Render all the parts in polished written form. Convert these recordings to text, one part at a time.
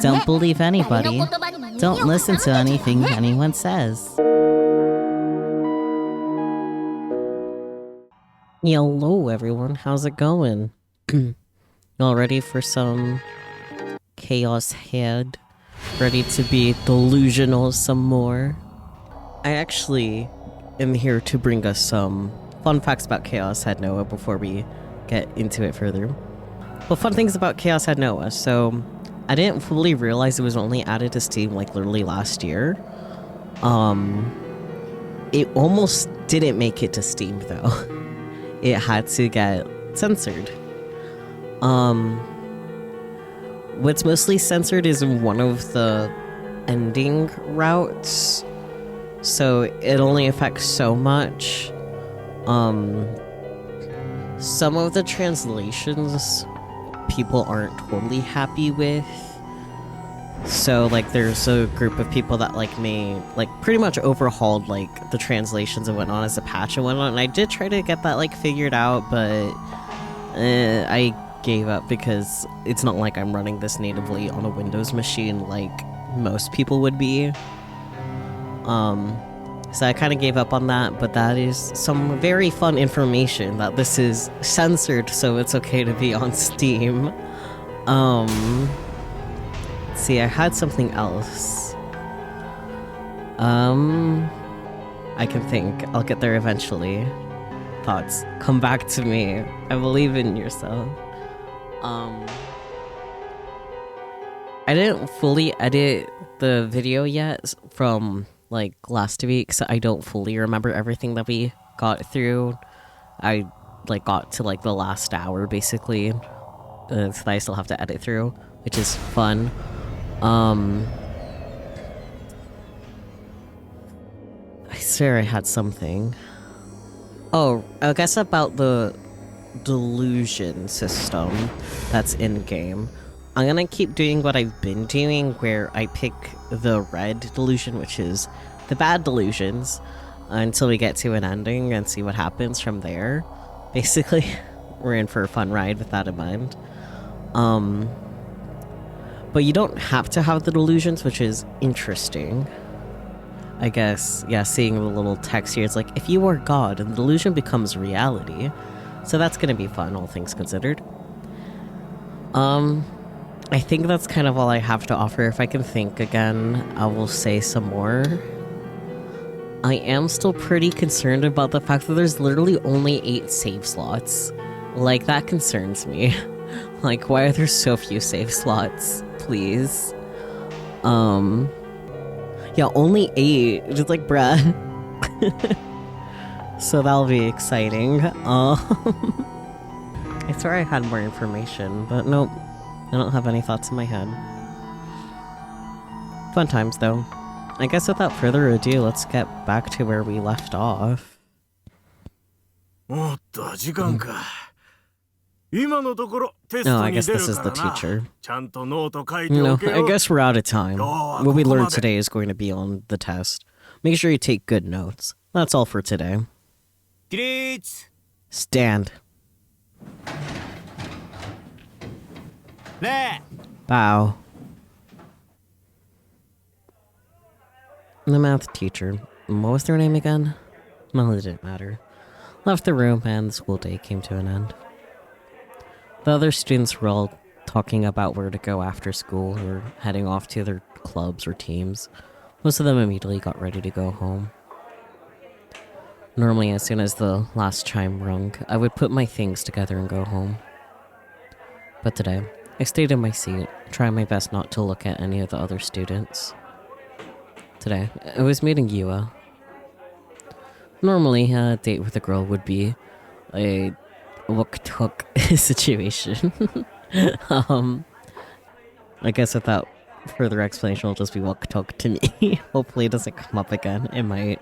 Don't believe anybody. Don't listen to anything anyone says. Hello everyone, how's it going? Y'all ready for some chaos head? Ready to be delusional some more? I actually am here to bring us some fun facts about Chaos Head NoAH before we get into it further. Well, fun things about Chaos Head NoAH. So, I didn't fully realize it was only added to Steam like literally last year. It almost didn't make it to Steam though. It had to get censored. What's mostly censored is one of the ending routes. So it only affects so much. Some of the translations people aren't totally happy with. So like there's a group of people that like pretty much overhauled like the translations and whatnot as a patch and whatnot, and I did try to get that like figured out, but I gave up because it's not like I'm running this natively on a Windows machine like most people would be. So I kind of gave up on that, but that is some very fun information that this is censored, so it's okay to be on Steam. See, I had something else. I can think. I'll get there eventually. Thoughts, come back to me. I believe in yourself. I didn't fully edit the video yet from like last week, so I don't fully remember everything that we got through. I like got to like the last hour basically, so I still have to edit through, which is fun. I swear I had something. Oh, I guess about the delusion system that's in-game. I'm gonna keep doing what I've been doing, where I pick the red delusion, which is the bad delusions, until we get to an ending and see what happens from there. Basically, we're in for a fun ride with that in mind. But you don't have to have the delusions, which is interesting. I guess, yeah, seeing the little text here, it's like, if you are God, and the delusion becomes reality. So that's gonna be fun, all things considered. I think that's kind of all I have to offer. If I can think again, I will say some more. I am still pretty concerned about the fact that there's literally only 8 save slots. Like, that concerns me. Like, why are there so few save slots? Please. Yeah, only 8. Just like, bruh. So that'll be exciting. I swear I had more information, but nope. I don't have any thoughts in my head. Fun times, though. I guess without further ado, let's get back to where we left off. Oh, I guess this is the teacher. No, I guess we're out of time. What we learned today is going to be on the test. Make sure you take good notes. That's all for today. Stand. Bow. The math teacher. What was their name again? Well, it didn't matter. Left the room and the school day came to an end. The other students were all talking about where to go after school or heading off to their clubs or teams. Most of them immediately got ready to go home. Normally, as soon as the last chime rung, I would put my things together and go home. But today, I stayed in my seat, trying my best not to look at any of the other students. Today, I was meeting Yua. Normally, a date with a girl would be a look-took situation. I guess without further explanation, it'll just be look-took to me. Hopefully it doesn't come up again. It might.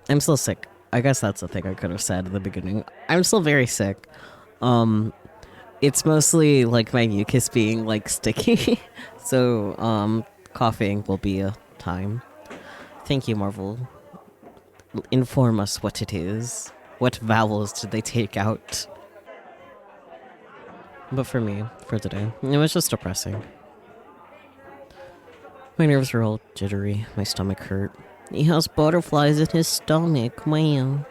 I'm still sick. I guess that's the thing I could have said at the beginning. I'm still very sick. It's mostly like my mucus being like sticky. So, coughing will be a time. Thank you, Marvel. Inform us what it is. What vowels did they take out? But for me, for today, it was just depressing. My nerves were all jittery. My stomach hurt. He has butterflies in his stomach. Wow.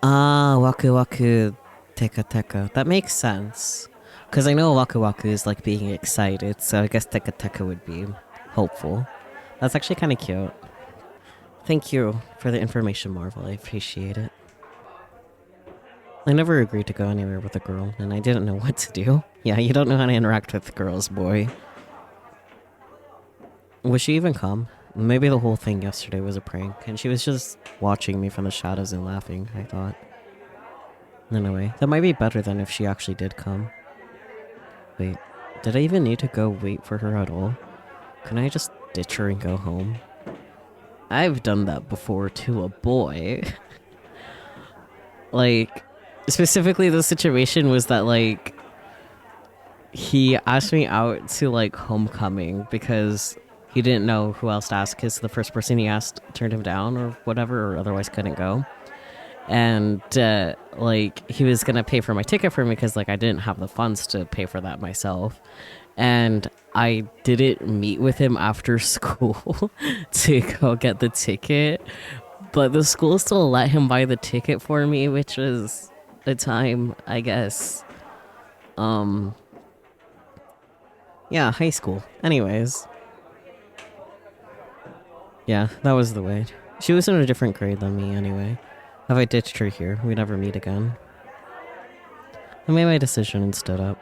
Ah, Waku Waku Teka Teka. That makes sense. Because I know Waku Waku is like being excited, so I guess Teka Teka would be hopeful. That's actually kind of cute. Thank you for the information, Marvel. I appreciate it. I never agreed to go anywhere with a girl, and I didn't know what to do. Yeah, you don't know how to interact with girls, boy. Would she even come? Maybe the whole thing yesterday was a prank, and she was just watching me from the shadows and laughing, I thought. Anyway, that might be better than if she actually did come. Wait, did I even need to go wait for her at all? Can I just ditch her and go home? I've done that before to a boy. Like, specifically the situation was that, like, he asked me out to, like, homecoming because he didn't know who else to ask because the first person he asked turned him down or whatever, or otherwise couldn't go. And, like, he was gonna pay for my ticket for me because, like, I didn't have the funds to pay for that myself. And I didn't meet with him after school to go get the ticket. But the school still let him buy the ticket for me, which was a time, I guess. Yeah, high school. Anyways. Yeah, that was the way. She was in a different grade than me anyway. If I ditched her here, we'd never meet again. I made my decision and stood up.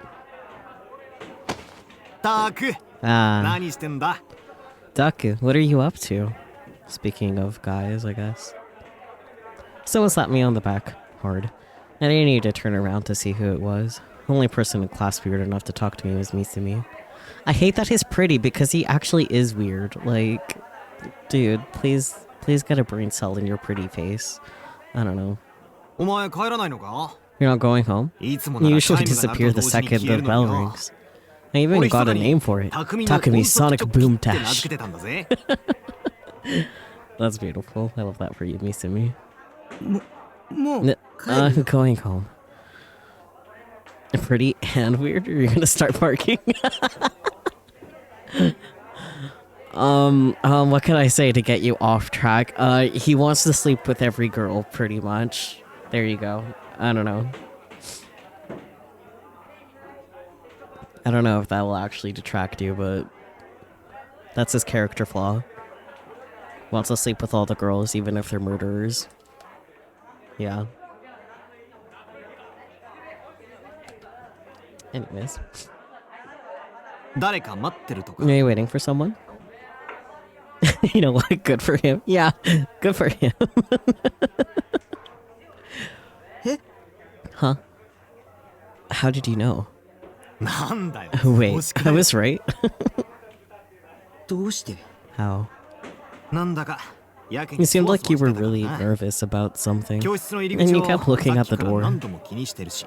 Taku, Ah, 何してんだ? Daku, what are you up to? Speaking of guys, I guess. Someone slapped me on the back, hard. I didn't need to turn around to see who it was. The only person in class weird enough to talk to me was Misumi. I hate that he's pretty because he actually is weird. Like, dude, please get a brain cell in your pretty face. I don't know. お前帰らないのか? You're not going home? いつも You なら usually チャイムが鳴 disappear る the と同時に second 消え the るの bell にな。 rings. I even 俺 got a 密かに name for it. 匠の Takumi 音速 Sonic チョッキって名 Boomtash. 付けてたんだぜ。 That's beautiful. I love that for you, Misumi. もう I'm going home. Pretty and weird? Or you're gonna start barking? What can I say to get you off track? He wants to sleep with every girl, pretty much. There you go. I don't know. I don't know if that will actually detract you, but that's his character flaw. Wants to sleep with all the girls, even if they're murderers. Yeah. Anyways. 誰か待ってるとか。 Are you waiting for someone? You know what? Good for him. Yeah, good for him. Huh? How did you know? なんだよ。 Wait, 帽子か I よ was right? どうして How? なんだかやけ You に seemed そわ like そ you わ were してたから really な。 nervous about something. 教室の入り And 口 you を kept looking さ at っ the きから door. 何度も気にしてるし。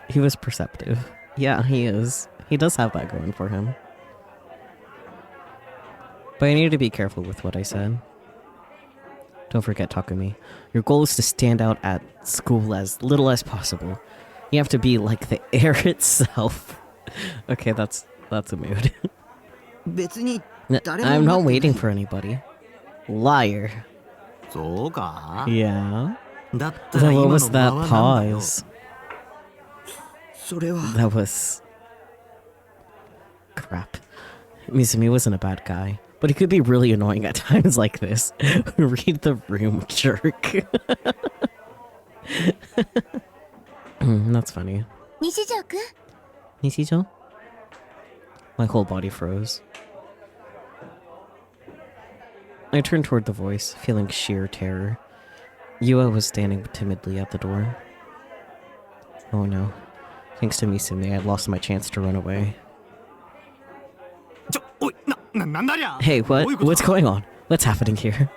He was perceptive. Yeah, he is. He does have that going for him. But I need to be careful with what I said. Don't forget, Takumi. Your goal is to stand out at school as little as possible. You have to be like the air itself. Okay, that's a mood. 別に I'm not waiting for anybody. Liar. そうか Yeah. だったら Then 今 what の was 間 that はなんだよ。 pause? それは That was... crap. Mizumi wasn't a bad guy, but he could be really annoying at times like this. Read the room, jerk. That's funny. 西条くん Nishijo? My whole body froze. I turned toward the voice, feeling sheer terror. Yua was standing timidly at the door. Oh no. Thanks to Misumi, I had lost my chance to run away. ちょ、おい、なんだりゃ Hey, どういうこと what's going on? What's happening here?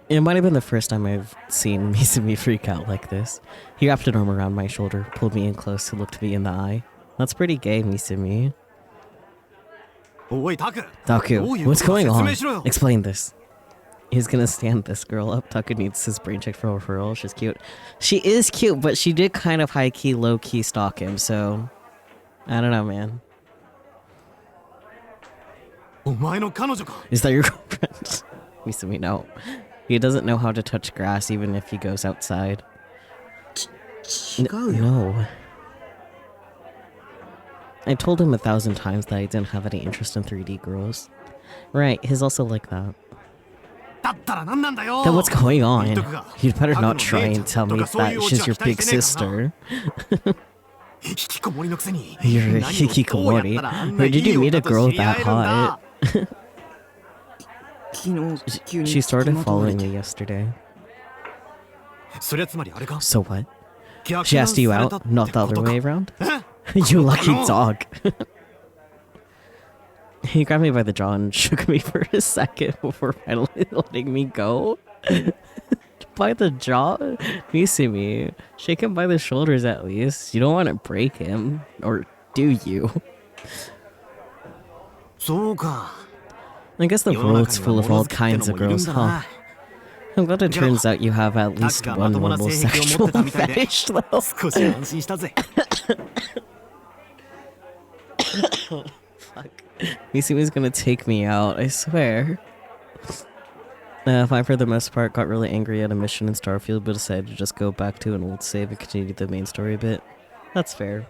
It might have been the first time I've seen Misumi freak out like this. He wrapped an arm around my shoulder, pulled me in close, and looked me in the eye. That's pretty gay, Misumi. おい、タク Daku, what's going on? Explain this. He's gonna stand this girl up. Tucker needs his brain check for referral. She's cute. She is cute, but she did kind of high-key, low-key stalk him, so... I don't know, man. お前の彼女か Is that your girlfriend? Misumi, no. He doesn't know how to touch grass even if he goes outside. No. I told him 1,000 times that I didn't have any interest in 3D girls. Right, he's also like that. だったら何なんだよ Then what's going 言っ on? とくが You'd better タクの not try 姉ちゃ and ん tell と me かそういう that オチ she's は your 期待 big してねえからな sister. 引きこもりのくせに You're a 何をどうやった hikikomori. らあんな Where い did い you meet 女 a と girl 知り合 that えるんだ hot? 昨日急に She 付き started まとわれ following て me yesterday. それはつまりあれか So what? 逆 She 難 asked you され out, たって not the こ other とか way around? え You lucky この dog. He grabbed me by the jaw and shook me for a second before finally letting me go. By the jaw? Misumi, shake him by the shoulders at least. You don't want to break him. Or do you? そうか I guess the 世の world's 中に full は of 物 all 好きっての kinds of もいるん girls, だ huh? な I'm glad it turns out you have at タ least クがま one ともな normal 性癖を持っ sexual てたみたいで fetish, though. 少し安心したぜ Fuck. Misumi's gonna take me out, I swear. I, for the most part, got really angry at a mission in Starfield, but decided to just go back to an old save and continue the main story a bit. That's fair.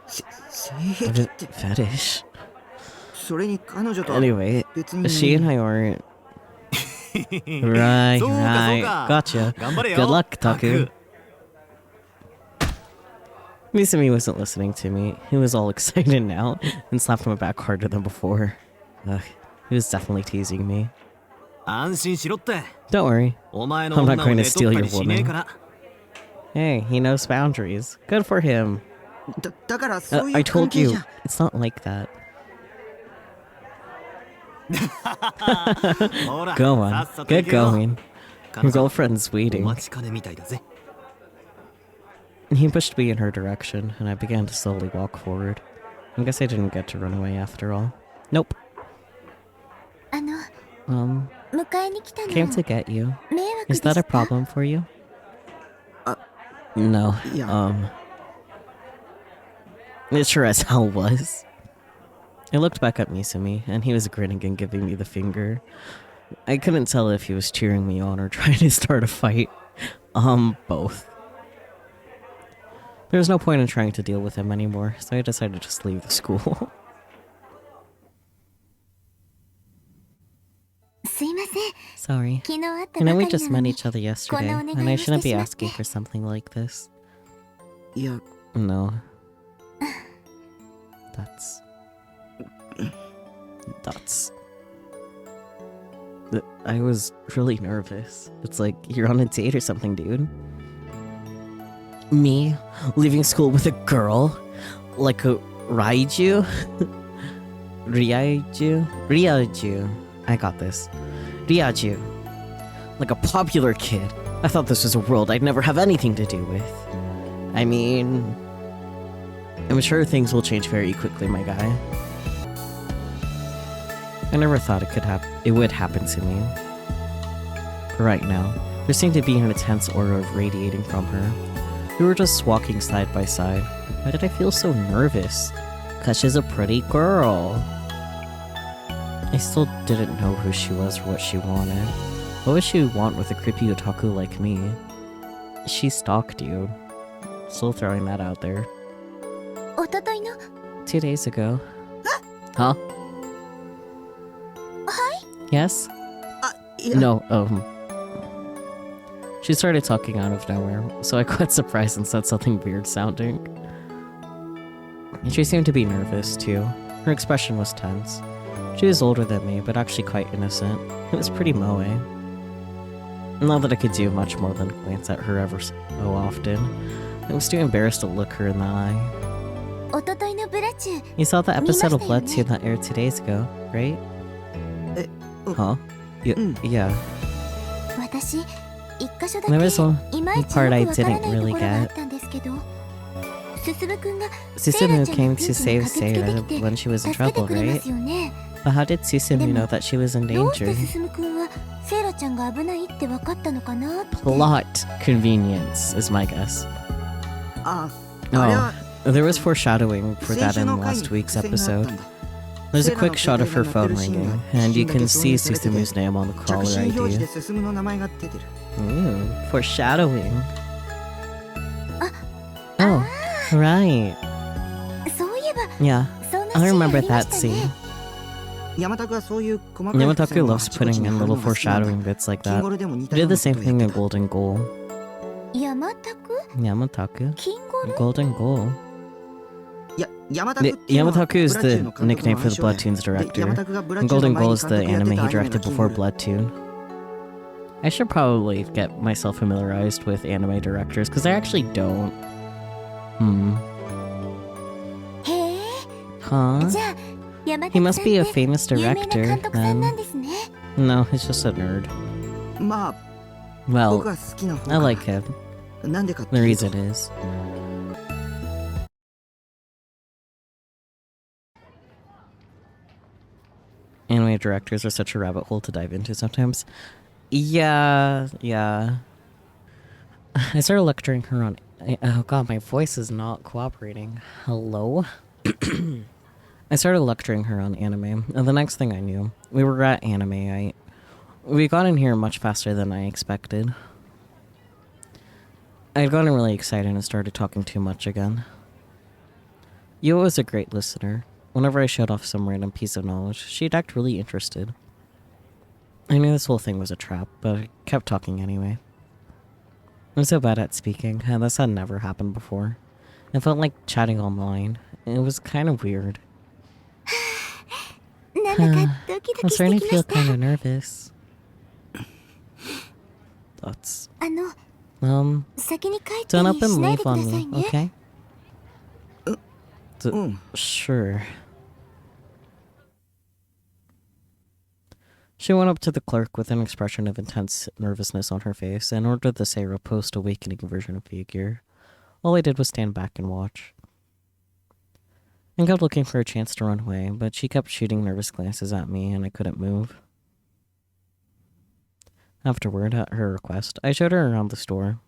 性癖って Fetish? それに彼女とは Anyway, 別に she and I aren't... Right, そうかそう right. か Gotcha. 頑張れよ Good luck, タク Taku. Misumi wasn't listening to me. He was all excited now and slapped my back harder than before. Ugh, he was definitely teasing me. 安心しろって Don't worry. お前の I'm not 女を going to 寝取 steal った your りしねえ woman. から Hey, he knows boundaries. Good for him. だからそうい I う関 told 係 you, じゃ it's not like that. ほら Go さ on. っさと行 Get けよ going. 彼 Your 女 girlfriend's お waiting. 待ちかねみたいだぜ He pushed me in her direction, and I began to slowly walk forward. I guess I didn't get to run away after all. Nope. 迎えに来たの Came to get you. 迷惑で Is した that a problem for you? No. Yeah. It sure as hell was. I looked back at Misumi, and he was grinning and giving me the finger. I couldn't tell if he was cheering me on or trying to start a fight. Both. There was no point in trying to deal with him anymore, so I decided to just leave the school. すいません Sorry. 昨日会った I ば know か we りな just の met に each other yesterday, こんなお願いを and I して shouldn't し be まって asking for something like this. いや No. That's... I was really nervous. It's like you're on a date or something, dude. Me? Leaving school with a girl? Like a Raiju? Ryaju? I got this. Ryaju. Like a popular kid. I thought this was a world I'd never have anything to do with. I mean... I'm sure things will change very quickly, my guy. I never thought it would happen to me. But right now, there seemed to be an intense aura radiating from her. We were just walking side by side. Why did I feel so nervous? 'Cause she's a pretty girl. I still didn't know who she was or what she wanted. What would she want with a creepy otaku like me? She stalked you. Still throwing that out there. おとといの 2 days ago. Huh? Yes? いや No, She started talking out of nowhere, so I got surprised and said something weird sounding. She seemed to be nervous, too. Her expression was tense. She was older than me, but actually quite innocent. It was pretty moe. Not that I could do much more than glance at her ever so often. I was too embarrassed to look her in the eye. おとといのブラチュ You saw the episode of Mimashita Blood 2 that aired 2 days ago, right? Huh? Yeah. 私一箇所だ There was one けいまいちよく part わ I からない didn't とこ really ろがあ get. ったんですけどすすむくんが Susumu came to save Seira when she was in 助けて trouble, くれま right? すよね But how did Susumu know that she was in どうして danger? 進くんはセイラちゃんが危ないって分かったのかなって。 Plot convenience is my guess. ああれは There was foreshadowing for 先 that 週 in の回 last に week's 伏線があったん episode. だ。 There's a セイラの quick shot of her 携帯が鳴って phone るシーン ringing, が and you 一瞬だけ can 挿 see 入されてて Susumu's name on the 着 caller 信表示 ID. で進の名前が出てる。 Foreshadowing. Oh, right. そういえば Yeah, そんな I シーンあ remember りま that したね。 scene. 山田はそういう細かい伏 Yamataku 線をあ loves ちこち putting に in 貼る little のが好きなんだ。 foreshadowing bits like キン that. ゴルでも似 He たよ did うな the こと same をや thing っ in てた。 Golden Goal. 山田く Yamataku? キンゴル Golden Goal. いや、山田っていうのは Yamataku is ブラチュー the の監督の nickname for 愛 the 称で、 Bloodtoon's で director. 山田がブラ And チューの Golden 前 Goal に is 監 the 督やって anime た he アニメが directed キン before ゴル。 Bloodtoon. I should probably get myself familiarized with anime directors, because I actually don't. Hmm. へえ。 Huh? じゃあ山 He 田 must さん be a って famous 有名な director, 監督さんなん then. ですね。 No, he's just a nerd. まあ、僕 Well, が好きな方 I か like him. な。なんでかって The いうと reason is. Anime directors are such a rabbit hole to dive into sometimes. Yeah. I started lecturing her on. Oh god, my voice is not cooperating. Hello? I started lecturing her on anime, and the next thing I knew, we were at anime. We got in here much faster than I expected. I had gotten really excited and started talking too much again. Yo was a great listener. Whenever I showed off some random piece of knowledge, she'd act really interested. I knew this whole thing was a trap, but I kept talking anyway. I'm so bad at speaking, and this had never happened before. It felt like chatting online. It was kind of weird. なんだかドキド I'm キして starting き to ま feel した。 kind of nervous. Thoughts. 先に帰った Don't up りし and ないで leave くだ on さい me, ね。 okay? うん。 Sure. She went up to the clerk with an expression of intense nervousness on her face and ordered the Sarah post-awakening version of figure. All I did was stand back and watch. I kept looking for a chance to run away, but she kept shooting nervous glances at me and I couldn't move. Afterward, at her request, I showed her around the store.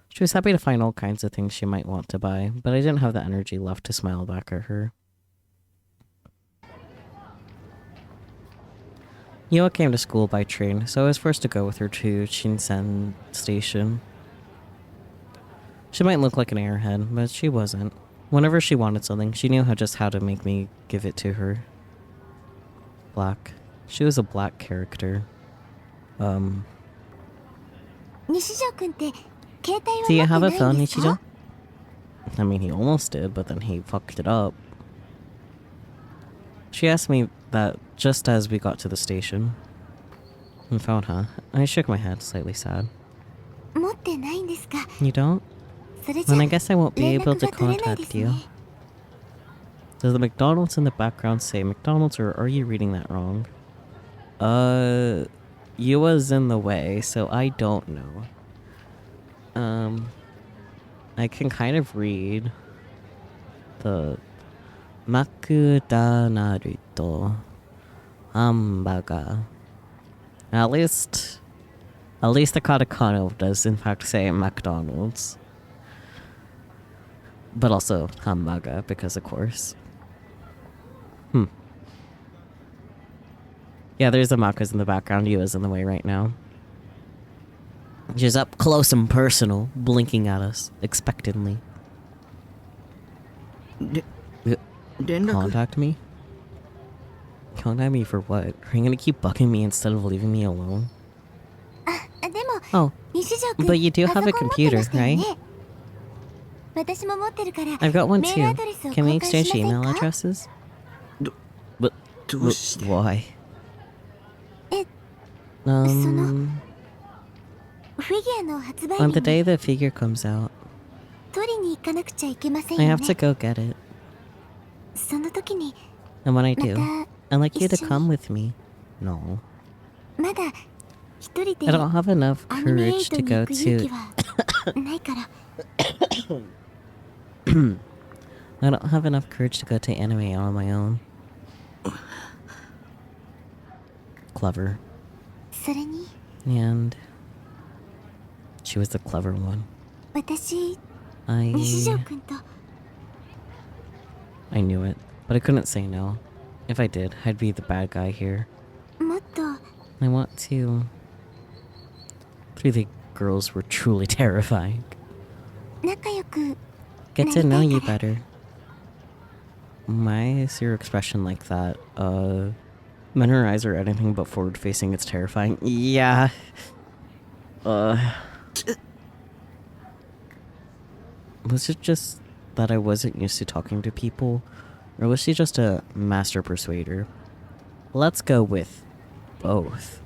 She was happy to find all kinds of things she might want to buy, but I didn't have the energy left to smile back at her. Yua came to school by train, so I was forced to go with her to Shinsen Station. She might look like an airhead, but she wasn't. Whenever she wanted something, she knew how to make me give it to her. Black. She was a black character. 西条くんって携帯 Do you は have 持 a ってない phone, んです Nichijou? か？ I mean, he almost did, but then he fucked it up. She asked me that just as we got to the station. Phone, huh? I shook my head, slightly sad. 持ってないんですか？ You don't? それじゃ Then I guess I won't be 連 able 絡 to が取れないで contact す you. ね。 Does the McDonald's in the background say McDonald's, or are you reading that wrong? Yua's in the way, so I don't know. I can kind of read the Makudanaruto Hamburger. At least the katakana does in fact say McDonald's. But also hamburger, because of course. Yeah, there's the Makas in the background. Yua's in the way right now. She's up close and personal, blinking at us, expectantly. 連絡 Contact me? Contact me for what? Are you gonna keep bugging me instead of leaving me alone? でも Oh, 西条くん but you do パソ have a コン持ってま computer, したよ right? ね。私も持ってるから I've got one メールア too. ドレスを Can we 交換 exchange しません email か？ addresses? どうして Why? え、 Um, フィギュアの発売 on 日 the day に the figure comes out, 取りに行かなくちゃいけません I よ have to ね。 go get it. その時に And when I ま do, た I'd like you to 一緒に come with me. No. まだ一人で I don't have enough アニメエイ courage ト to に go 行く勇 to. 気はないから。 I don't have enough courage to go to anime on my own. Clever. それに And she was the clever one. 私 I 西条くんと I knew it, but I couldn't say no. If I did, I'd be the bad guy here. もっと I want to. 3D girls were truly terrifying. 仲良く Get to know you better. Why is your expression like that? When her eyes are anything but forward facing, it's terrifying. Yeah. Was it just that I wasn't used to talking to people? Or was she just a master persuader? Let's go with both.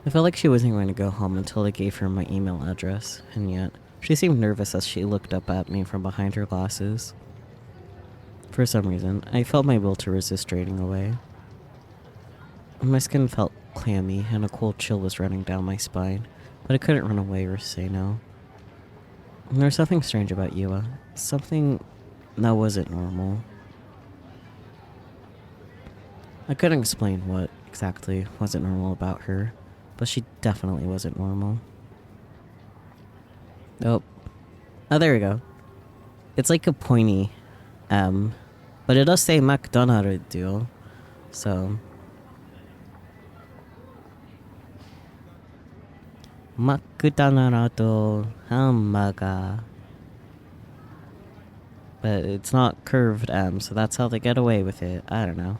I felt like she wasn't going to go home until I gave her my email address, and yet she seemed nervous as she looked up at me from behind her glasses. For some reason, I felt my will to resist draining away. My skin felt clammy, and a cold chill was running down my spine, but I couldn't run away or say no. There was something strange about Yua. Something that wasn't normal. I couldn't explain what exactly wasn't normal about her, but she definitely wasn't normal. Oh, there we go. It's like a pointy M, but it does say McDonald's, so... McDonald's hamburger. But it's not curved M, so that's how they get away with it. I don't know.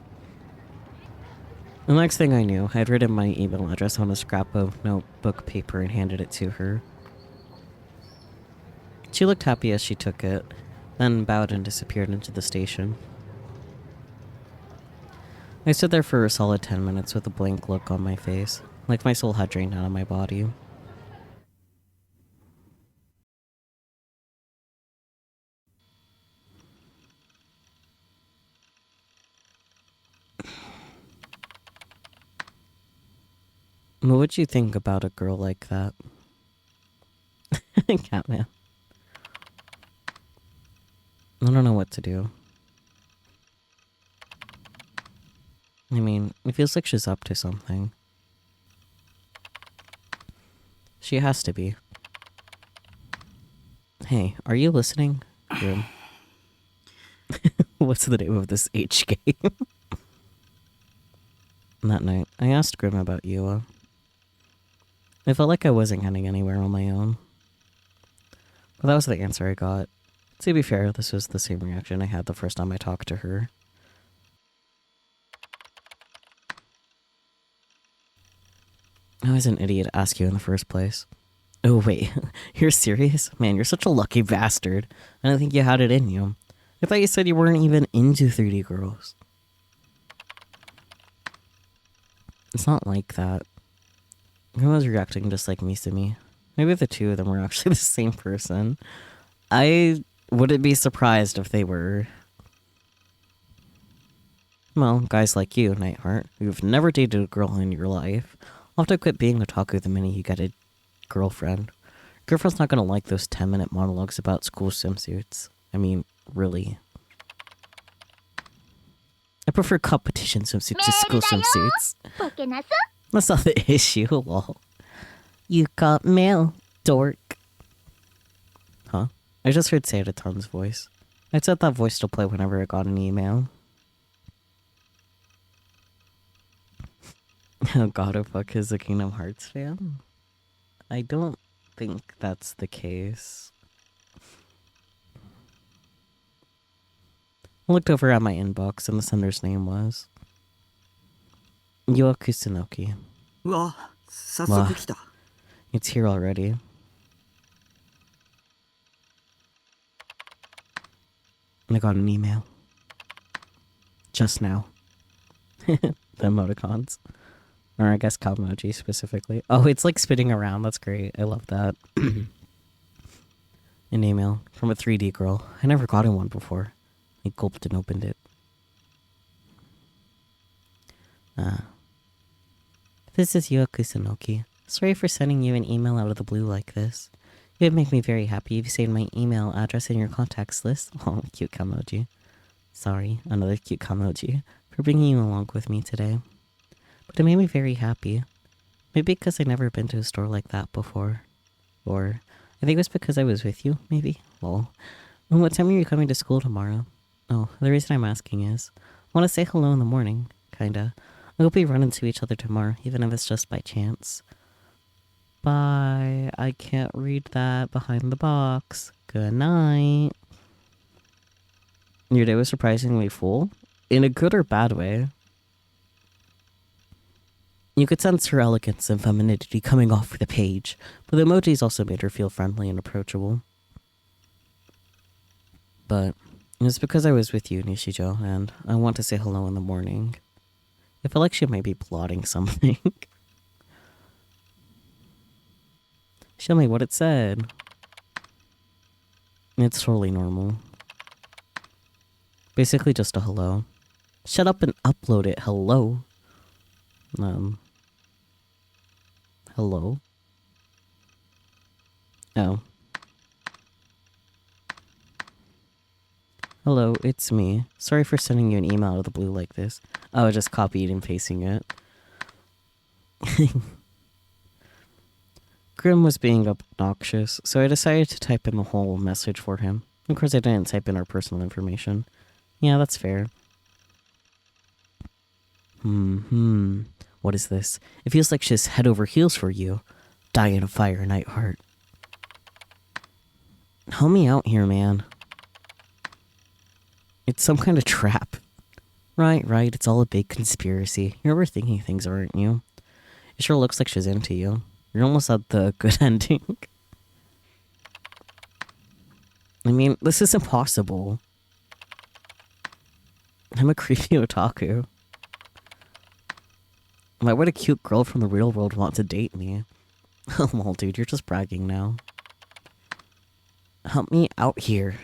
The next thing I knew, I'd written my email address on a scrap of notebook paper and handed it to her. She looked happy as she took it, then bowed and disappeared into the station. I stood there for a solid 10 minutes with a blank look on my face, like my soul had drained out of my body. What would you think about a girl like that? Catman. I don't know what to do. I mean, it feels like she's up to something. She has to be. Hey, are you listening, Grim? What's the name of this H game? That night, I asked Grim about Yua. I felt like I wasn't getting anywhere on my own. But that was the answer I got. To be fair, this was the same reaction I had the first time I talked to her. I was an idiot to ask you in the first place. Oh wait, you're serious? Man, you're such a lucky bastard. I didn't think you had it in you. I thought you said you weren't even into 3D girls. It's not like that. I was reacting just like Misumi. Maybe the two of them were actually the same person. I wouldn't be surprised if they were. Well, guys like you, Nightheart, who've never dated a girl in your life, will have to quit being otaku the minute you get a girlfriend. Girlfriend's not gonna like those 10-minute monologues about school swimsuits. I mean, really. I prefer competition swimsuits to school swimsuits. That's not the issue, lol. You got mail, dork. Huh? I just heard Sataton's voice. I'd set that voice to play whenever I got an email. Oh god, a fuck is a Kingdom Hearts fan? I don't think that's the case. I looked over at my inbox and the sender's name was Yua Kusunoki. うわ、早速来た。 It's here already. I got an email. Just now. The emoticons. Or I guess Kamoji specifically. Oh, it's like spinning around. That's great. I love that. An email from a 3D girl. I never gotten one before. I gulped and opened it. This is Yua Kusunoki. Sorry for sending you an email out of the blue like this. It would make me very happy if you saved my email address in your contacts list. Oh, cute Kamoji. Sorry, another cute kamoji, for bringing you along with me today. But it made me very happy. Maybe because I'd never been to a store like that before. Or, I think it was because I was with you, maybe? Lol. And what time are you coming to school tomorrow? Oh, the reason I'm asking is, I want to say hello in the morning, kinda. I hope we run into each other tomorrow, even if it's just by chance. Bye. I can't read that behind the box. Good night. Your day was surprisingly full? In a good or bad way? You could sense her elegance and femininity coming off the page, but the emojis also made her feel friendly and approachable. But it's because I was with you, Nishijo, and I want to say hello in the morning. I feel like she might be plotting something. Show me what it said. It's totally normal. Basically just a hello. Shut up and upload it, hello. Hello? Oh. Hello, it's me. Sorry for sending you an email out of the blue like this. Oh, I just copied and pasting it. Grim was being obnoxious, so I decided to type in the whole message for him. Of course, I didn't type in our personal information. Yeah, that's fair. What is this? It feels like she's head over heels for you. Die in a fire, Nightheart. Help me out here, man. It's some kind of trap. Right, it's all a big conspiracy. You're overthinking things, aren't you? It sure looks like she's into you. You're almost at the good ending. I mean, this is impossible. I'm a creepy otaku. Why would a cute girl from the real world want to date me? Oh, well, dude, you're just bragging now. Help me out here.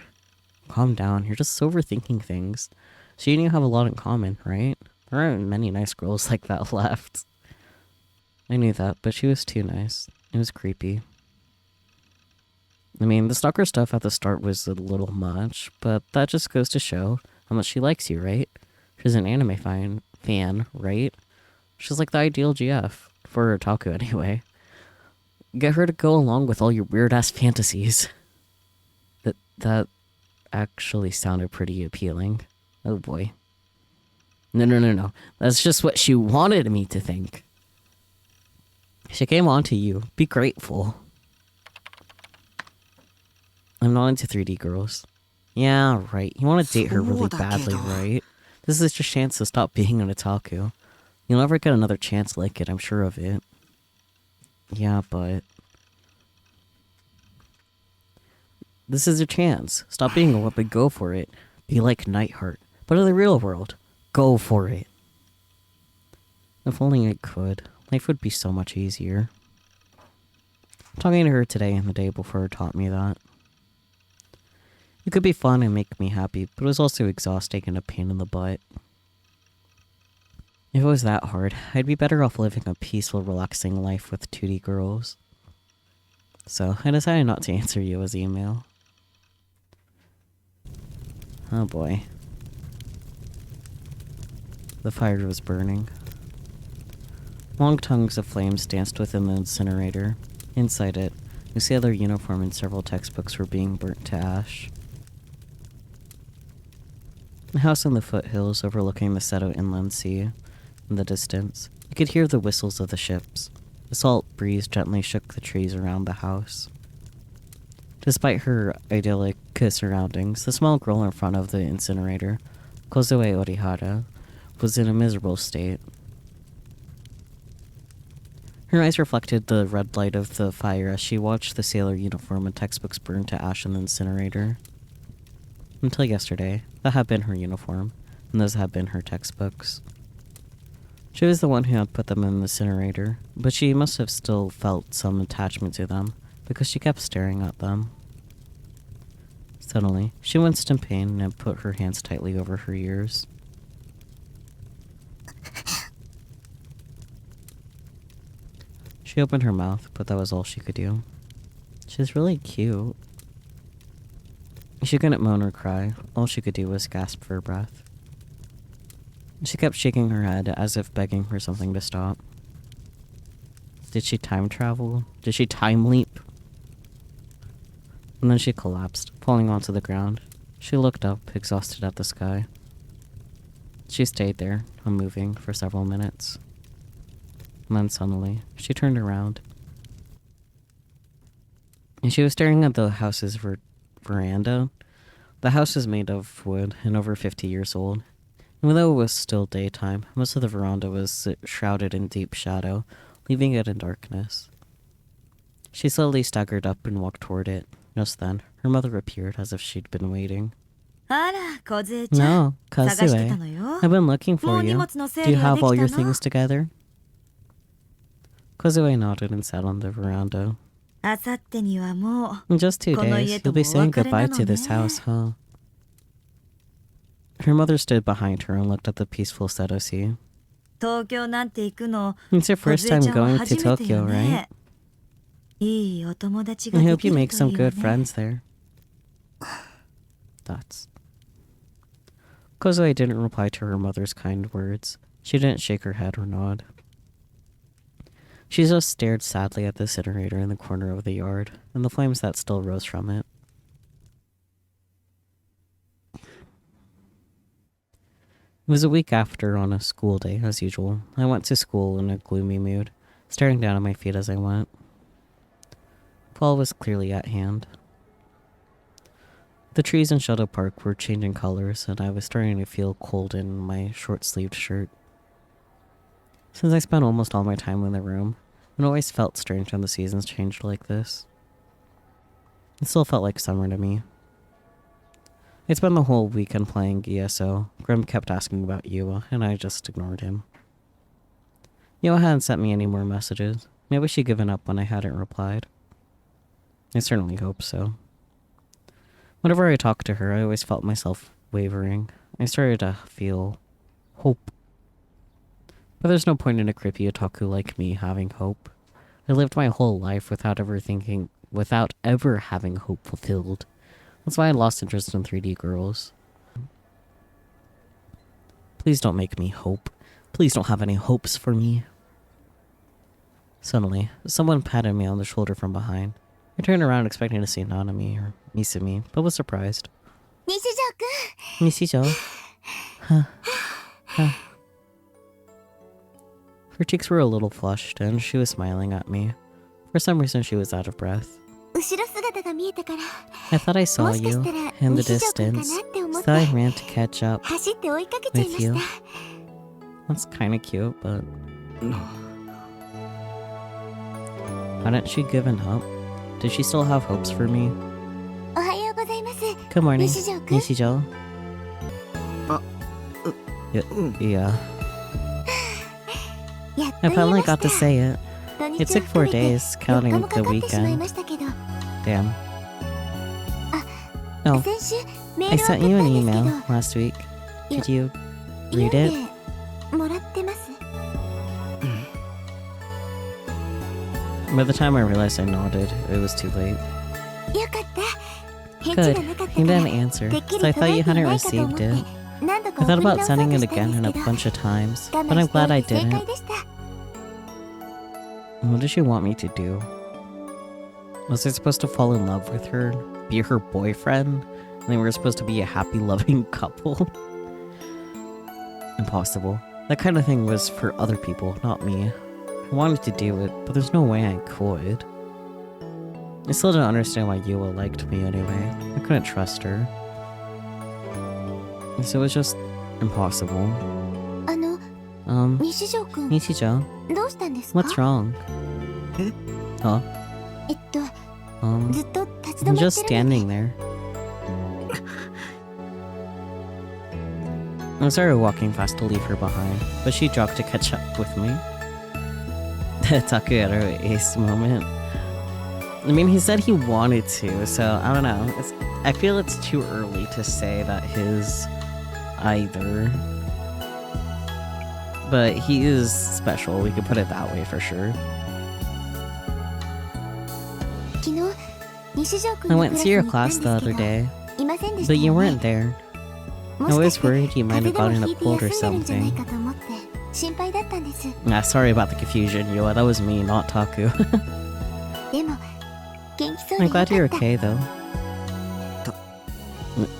Calm down, you're just overthinking things. So you and you have a lot in common, right? There aren't many nice girls like that left. I knew that, but she was too nice. It was creepy. I mean, the stalker stuff at the start was a little much, but that just goes to show how much she likes you, right? She's an anime fan, right? She's like the ideal GF. For otaku, anyway. Get her to go along with all your weird-ass fantasies. That actually sounded pretty appealing. Oh boy. No. That's just what she wanted me to think. She came on to you. Be grateful. I'm not into 3D girls. Yeah, right. You want to date her really badly, right? This is your chance to stop being an otaku. You'll never get another chance like it, I'm sure of it. Yeah, but... this is your chance. Stop being a whip and go for it. Be like Nightheart. But in the real world, go for it. If only I could. Life would be so much easier. Talking to her today and the day before taught me that. It could be fun and make me happy, but it was also exhausting and a pain in the butt. If it was that hard, I'd be better off living a peaceful, relaxing life with 2D girls. So, I decided not to answer Yua's email. Oh boy. The fire was burning. Long tongues of flames danced within the incinerator. Inside it, a sailor uniform and several textbooks were being burnt to ash. A house in the foothills overlooking the Seto Inland Sea. In the distance, you could hear the whistles of the ships. The salt breeze gently shook the trees around the house. Despite her idyllic surroundings, the small girl in front of the incinerator, Kozue Orihara, was in a miserable state. Her eyes reflected the red light of the fire as she watched the sailor uniform and textbooks burn to ash in the incinerator. Until yesterday, that had been her uniform, and those had been her textbooks. She was the one who had put them in the incinerator, but she must have still felt some attachment to them, because she kept staring at them. Suddenly, she winced in pain and put her hands tightly over her ears. She opened her mouth, but that was all she could do. She's really cute. She couldn't moan or cry. All she could do was gasp for breath. She kept shaking her head as if begging for something to stop. Did she time travel? Did she time leap? And then she collapsed, falling onto the ground. She looked up, exhausted at the sky. She stayed there, unmoving, for several minutes. And then suddenly, she turned around. And she was staring at the house's veranda. The house is made of wood and over 50 years old. Even though it was still daytime, most of the veranda was shrouded in deep shadow, leaving it in darkness. She slowly staggered up and walked toward it. Just then, her mother appeared as if she'd been waiting. あら、梢ちゃん。 No, 探してた Kozue. のよ。 I've been looking も for う荷 you. 物の整 Do you 理は have でき all your たの things together? Kozue nodded and sat on the veranda. あさってにはもう In just 2 この days, 家と you'll be もお saying 別れ goodbye なの to this ね。 house, huh? Her mother stood behind her and looked at the peaceful Sedosi. 東京なんて行くの It's your first 梢 time ちゃんは going 初 to めてよ Tokyo, right? ね。いいお友達が I で hope き you る make とい some いわ good ね。 friends there. Thoughts. Kozue didn't reply to her mother's kind words. She didn't shake her head or nod. She just stared sadly at the incinerator in the corner of the yard, and the flames that still rose from it. It was a week after, on a school day, as usual. I went to school in a gloomy mood, staring down at my feet as I went. Fall was clearly at hand. The trees in Shadow Park were changing colors, and I was starting to feel cold in my short-sleeved shirt. Since I spent almost all my time in the room, it always felt strange when the seasons changed like this. It still felt like summer to me. I'd spent the whole weekend playing ESO. Grim kept asking about Yua, and I just ignored him. Yua hadn't sent me any more messages. Maybe she'd given up when I hadn't replied. I certainly hope so. Whenever I talked to her, I always felt myself wavering. I started to feel hope. But there's no point in a creepy otaku like me having hope. I lived my whole life without ever having hope fulfilled. That's why I lost interest in 3D girls. Please don't make me hope. Please don't have any hopes for me. Suddenly, someone patted me on the shoulder from behind. I turned around expecting to see Nanami or Misumi, but was surprised. 西条くん Nishijo? Huh. Her cheeks were a little flushed, and she was smiling at me. For some reason, she was out of breath. 後ろ姿が見えたから I thought I saw もしか you したら in the 西条くんか distance, なって思っ so て I ran to catch up 走って追いかけちゃい with まし you. た That's kinda cute, but hadn't she given up? Did she still have hopes for me? おはようございます Good morning, 西条くん Nishijo. Yeah, やっと I 言え finally ました got to say it. 土日 It's を like 4含めて days, 4 counting 日もか the かってしまいま weekend. したけど Damn. Oh, 先週メ I ールを送 sent you った an んです email け last week. Did you ど read 読 it? んでもらってます By the time I realized I nodded, it was too late. よかった返事 Good. がなかった You から didn't answer, てっき so I り thought you 届いてい hadn't ないかと思っ received て it. 何度か I 送 thought り about 直そう sending と it した again ん and で a すけど bunch of times, 我 but 慢 I'm して glad I 正 didn't. 解でした What did she want me to do? Was I supposed to fall in love with her, be her boyfriend, and they were supposed to be a happy, loving couple? Impossible. That kind of thing was for other people, not me. I wanted to do it, but there's no way I could. I still didn't understand why Yua liked me anyway. I couldn't trust her. So it was just impossible. あの 西条くん Nishijo, どうしたんですか what's wrong? え Huh? ずっと立ち止 I'm ま just ってるので standing there. I started walking fast to leave her behind, but she jogged to catch up with me. The Takuero ace moment. I mean, he said he wanted to, so I don't know. I feel it's too early to say that his either. But he is special, we could put it that way for sure. 昨日西条くん I の went クラ to スに your 行ったん class です the け other ど day. ませんでした But you よね weren't there. も I しか was して worried you might 風 have 邪でも gotten ひ a いて cold or 休んでるんじゃない something. かと思って心配だったんです Nah, sorry about the confusion, Yua. That was me, not Taku. でも元気そう I'm でよか glad った you're okay, though.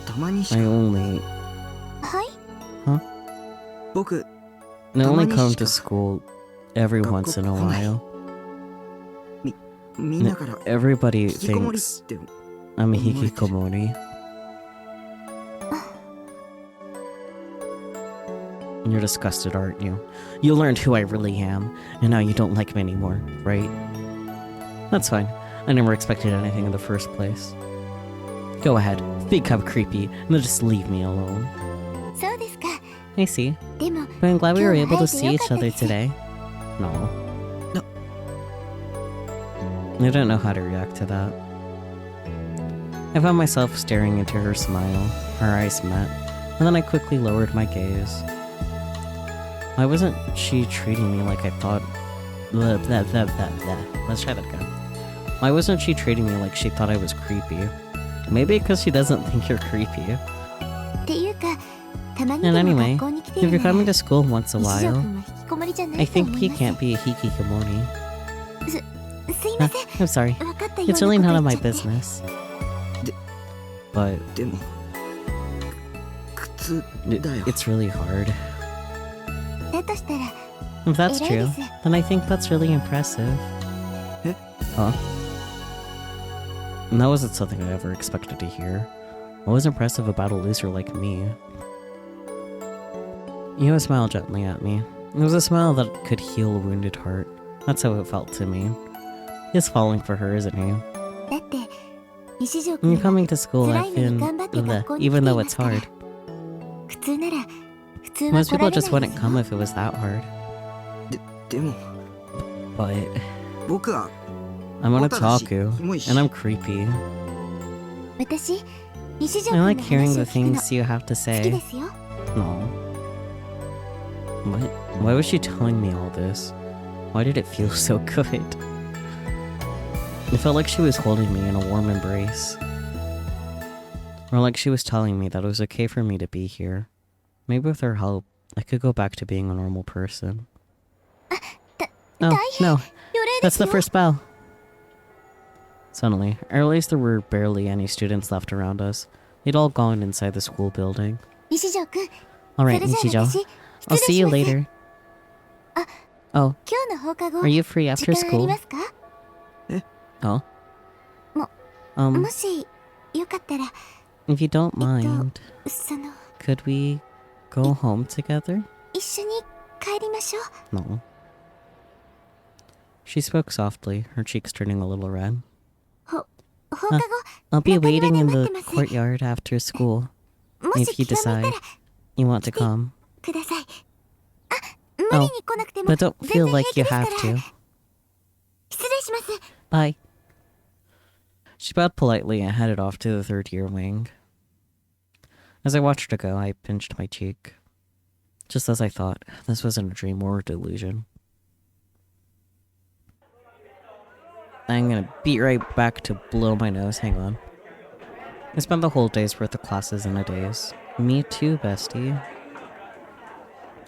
たまにし I か only... はい 僕 I only たまに come しか to school every 学校 once in a 来ない while. みんなから Everybody 引きこもりっ thinks て I'm a 思われてる hikikomori. You're disgusted, aren't you? You learned who I really am, and now you don't like me anymore, right? That's fine. I never expected anything in the first place. Go ahead, become creepy, and then just leave me alone. そうですか I see. でも But I'm glad we were今日 able to は see 会えて each よかった other です today. No. No. I don't know how to react to that. I found myself staring into her smile. Our eyes met, and then I quickly lowered my gaze. Why wasn't she treating me like I thought... Blah, blah, blah, blah, blah. Let's try that again. Why wasn't she treating me like she thought I was creepy? Maybe because she doesn't think you're creepy. っていうかたまに And でも anyway, 学校に来て if る you're なら coming to school once a 西条 while, 君は引きこもりじゃな I いと think 思 he います can't be a hikikomori. すいません I'm sorry. 分かったよう It's な really こと none 言 of っ my ちゃって business. But でも苦痛だよ it's really hard. だとしたら If that's 偉い true, です then I think that's really impressive. Eh? Huh? And that wasn't something I ever expected to hear. What was impressive about a loser like me? You smiled gently at me. It was a smile that could heal a wounded heart. That's how it felt to me. He's falling for her, isn't he? だって西条 When 君 you're は coming to school, 辛 I've いのに been... 頑張って学校に来 even てい though ま it's すから hard. 普通なら普通は Most 来ら people れないで just す wouldn't よ come if it was that hard. でも But 僕は I'm on a オタだし Taku, キモいし and I'm creepy. 私西条 I 君 like の hearing 話 the を聞くの things you have to 好き say. ですよ No. What? Why was she telling me all this? Why did it feel so good? It felt like she was holding me in a warm embrace. Or like she was telling me that it was okay for me to be here. Maybe with her help, I could go back to being a normal person. Oh, no. 予例で That's す the よ first bell. Suddenly, I realized there were barely any students left around us. They'd all gone inside the school building. 西条君 Alright, それじゃあ Nichijo. 私 I'll 失 see 礼し you ます later. Oh, 今日の放課後 are you free 時 after 間あり school? ますか Oh? も Um, もしよかったら if you don't mind, その could we go home together? 一緒に帰りましょう No. She spoke softly, her cheeks turning a little red. 放課後 I'll be 中庭 waiting で in 待っ the てます courtyard after school も if し you 気が向い decide たら you want to come. くださいあ無理に来なくても But don't 全 feel 然 like 平 you 気ですか have ら to. 失礼します Bye. She bowed politely and headed off to the third year wing. As I watched her go, I pinched my cheek. Just as I thought, this wasn't a dream or a delusion. I'm gonna beat right back to blow my nose. Hang on. I spent the whole day's worth of classes in a daze. Me too, bestie.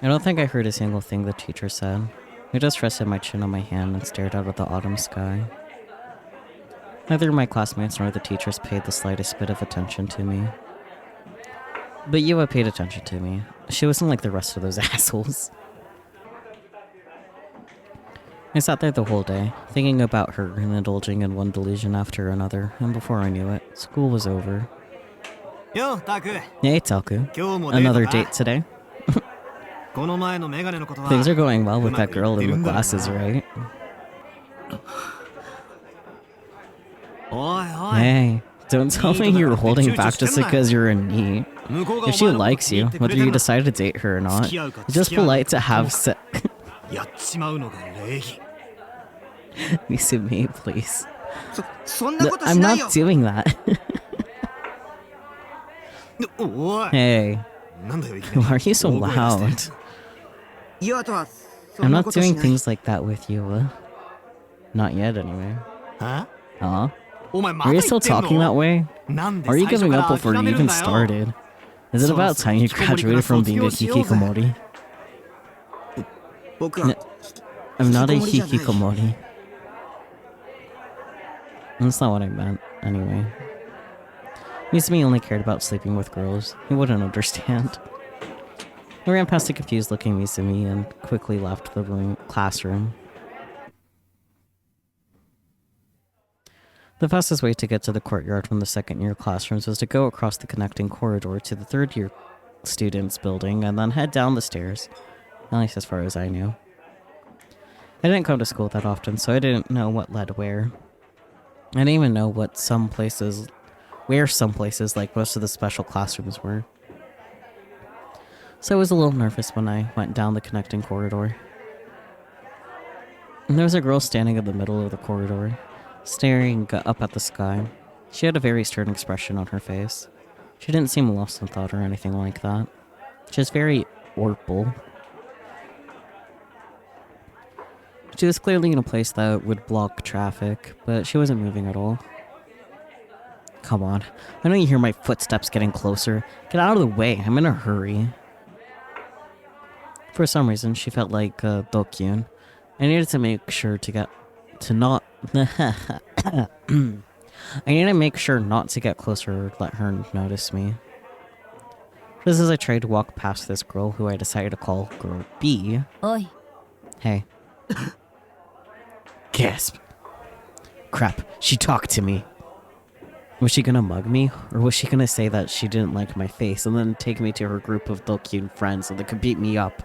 I don't think I heard a single thing the teacher said. I just rested my chin on my hand and stared out at the autumn sky. Neither my classmates nor the teachers paid the slightest bit of attention to me. But Yua paid attention to me. She wasn't like the rest of those assholes. I sat there the whole day, thinking about her and indulging in one delusion after another, and before I knew it, school was over. ようタク Hey, Taku. 今日もデート Another か date today? この前のメガネのことは Things are going well with that うまくい girl って in る the んだろうな glasses, right? おいおい Hey, don't tell me you're holding back just because you're in need. 向こうが If お she 前のこと likes 気に you, 入ってくれ whether て you るな decide to date her or not, 付き合うか it's just 付き合わない polite to か have sex. やっちまうのが礼儀 Misumi, please. そんなこと I'm しない not よ doing that. おい Hey, なんだよいきなり why are you so 大声出して loud? ユアとはそ I'm んな not ことし doing ない things like that with you. Not yet, anyway. は Huh? お前ま Are だ you 言 still ってん talking の that way? なんで Or are you 最初 giving か up ら before 諦 you める even んだよ started? Is it about time you graduated from being a hikikomori? 僕は I'm not a 引きこもりじゃない hikikomori. That's not what I meant, anyway. Misumi only cared about sleeping with girls. He wouldn't understand. I ran past the confused-looking Misumi and quickly left the classroom. The fastest way to get to the courtyard from the second-year classrooms was to go across the connecting corridor to the third-year students' building and then head down the stairs, at least as far as I knew. I didn't go to school that often, so I didn't know what led where. I didn't even know where some places like most of the special classrooms were. So I was a little nervous when I went down the connecting corridor. And there was a girl standing in the middle of the corridor, staring up at the sky. She had a very stern expression on her face. She didn't seem lost in thought or anything like that. She was very orpal. She was clearly in a place that would block traffic, but she wasn't moving at all. Come on, I know you hear my footsteps getting closer. Get out of the way, I'm in a hurry. For some reason, she felt like Dokyun. I needed to make sure not to get closer or let her notice me. Just as I tried to walk past this girl who I decided to call Girl B. Oi. Hey. Gasp. Crap, she talked to me. Was she gonna mug me? Or was she gonna say that she didn't like my face and then take me to her group of Dokyun friends so they could beat me up?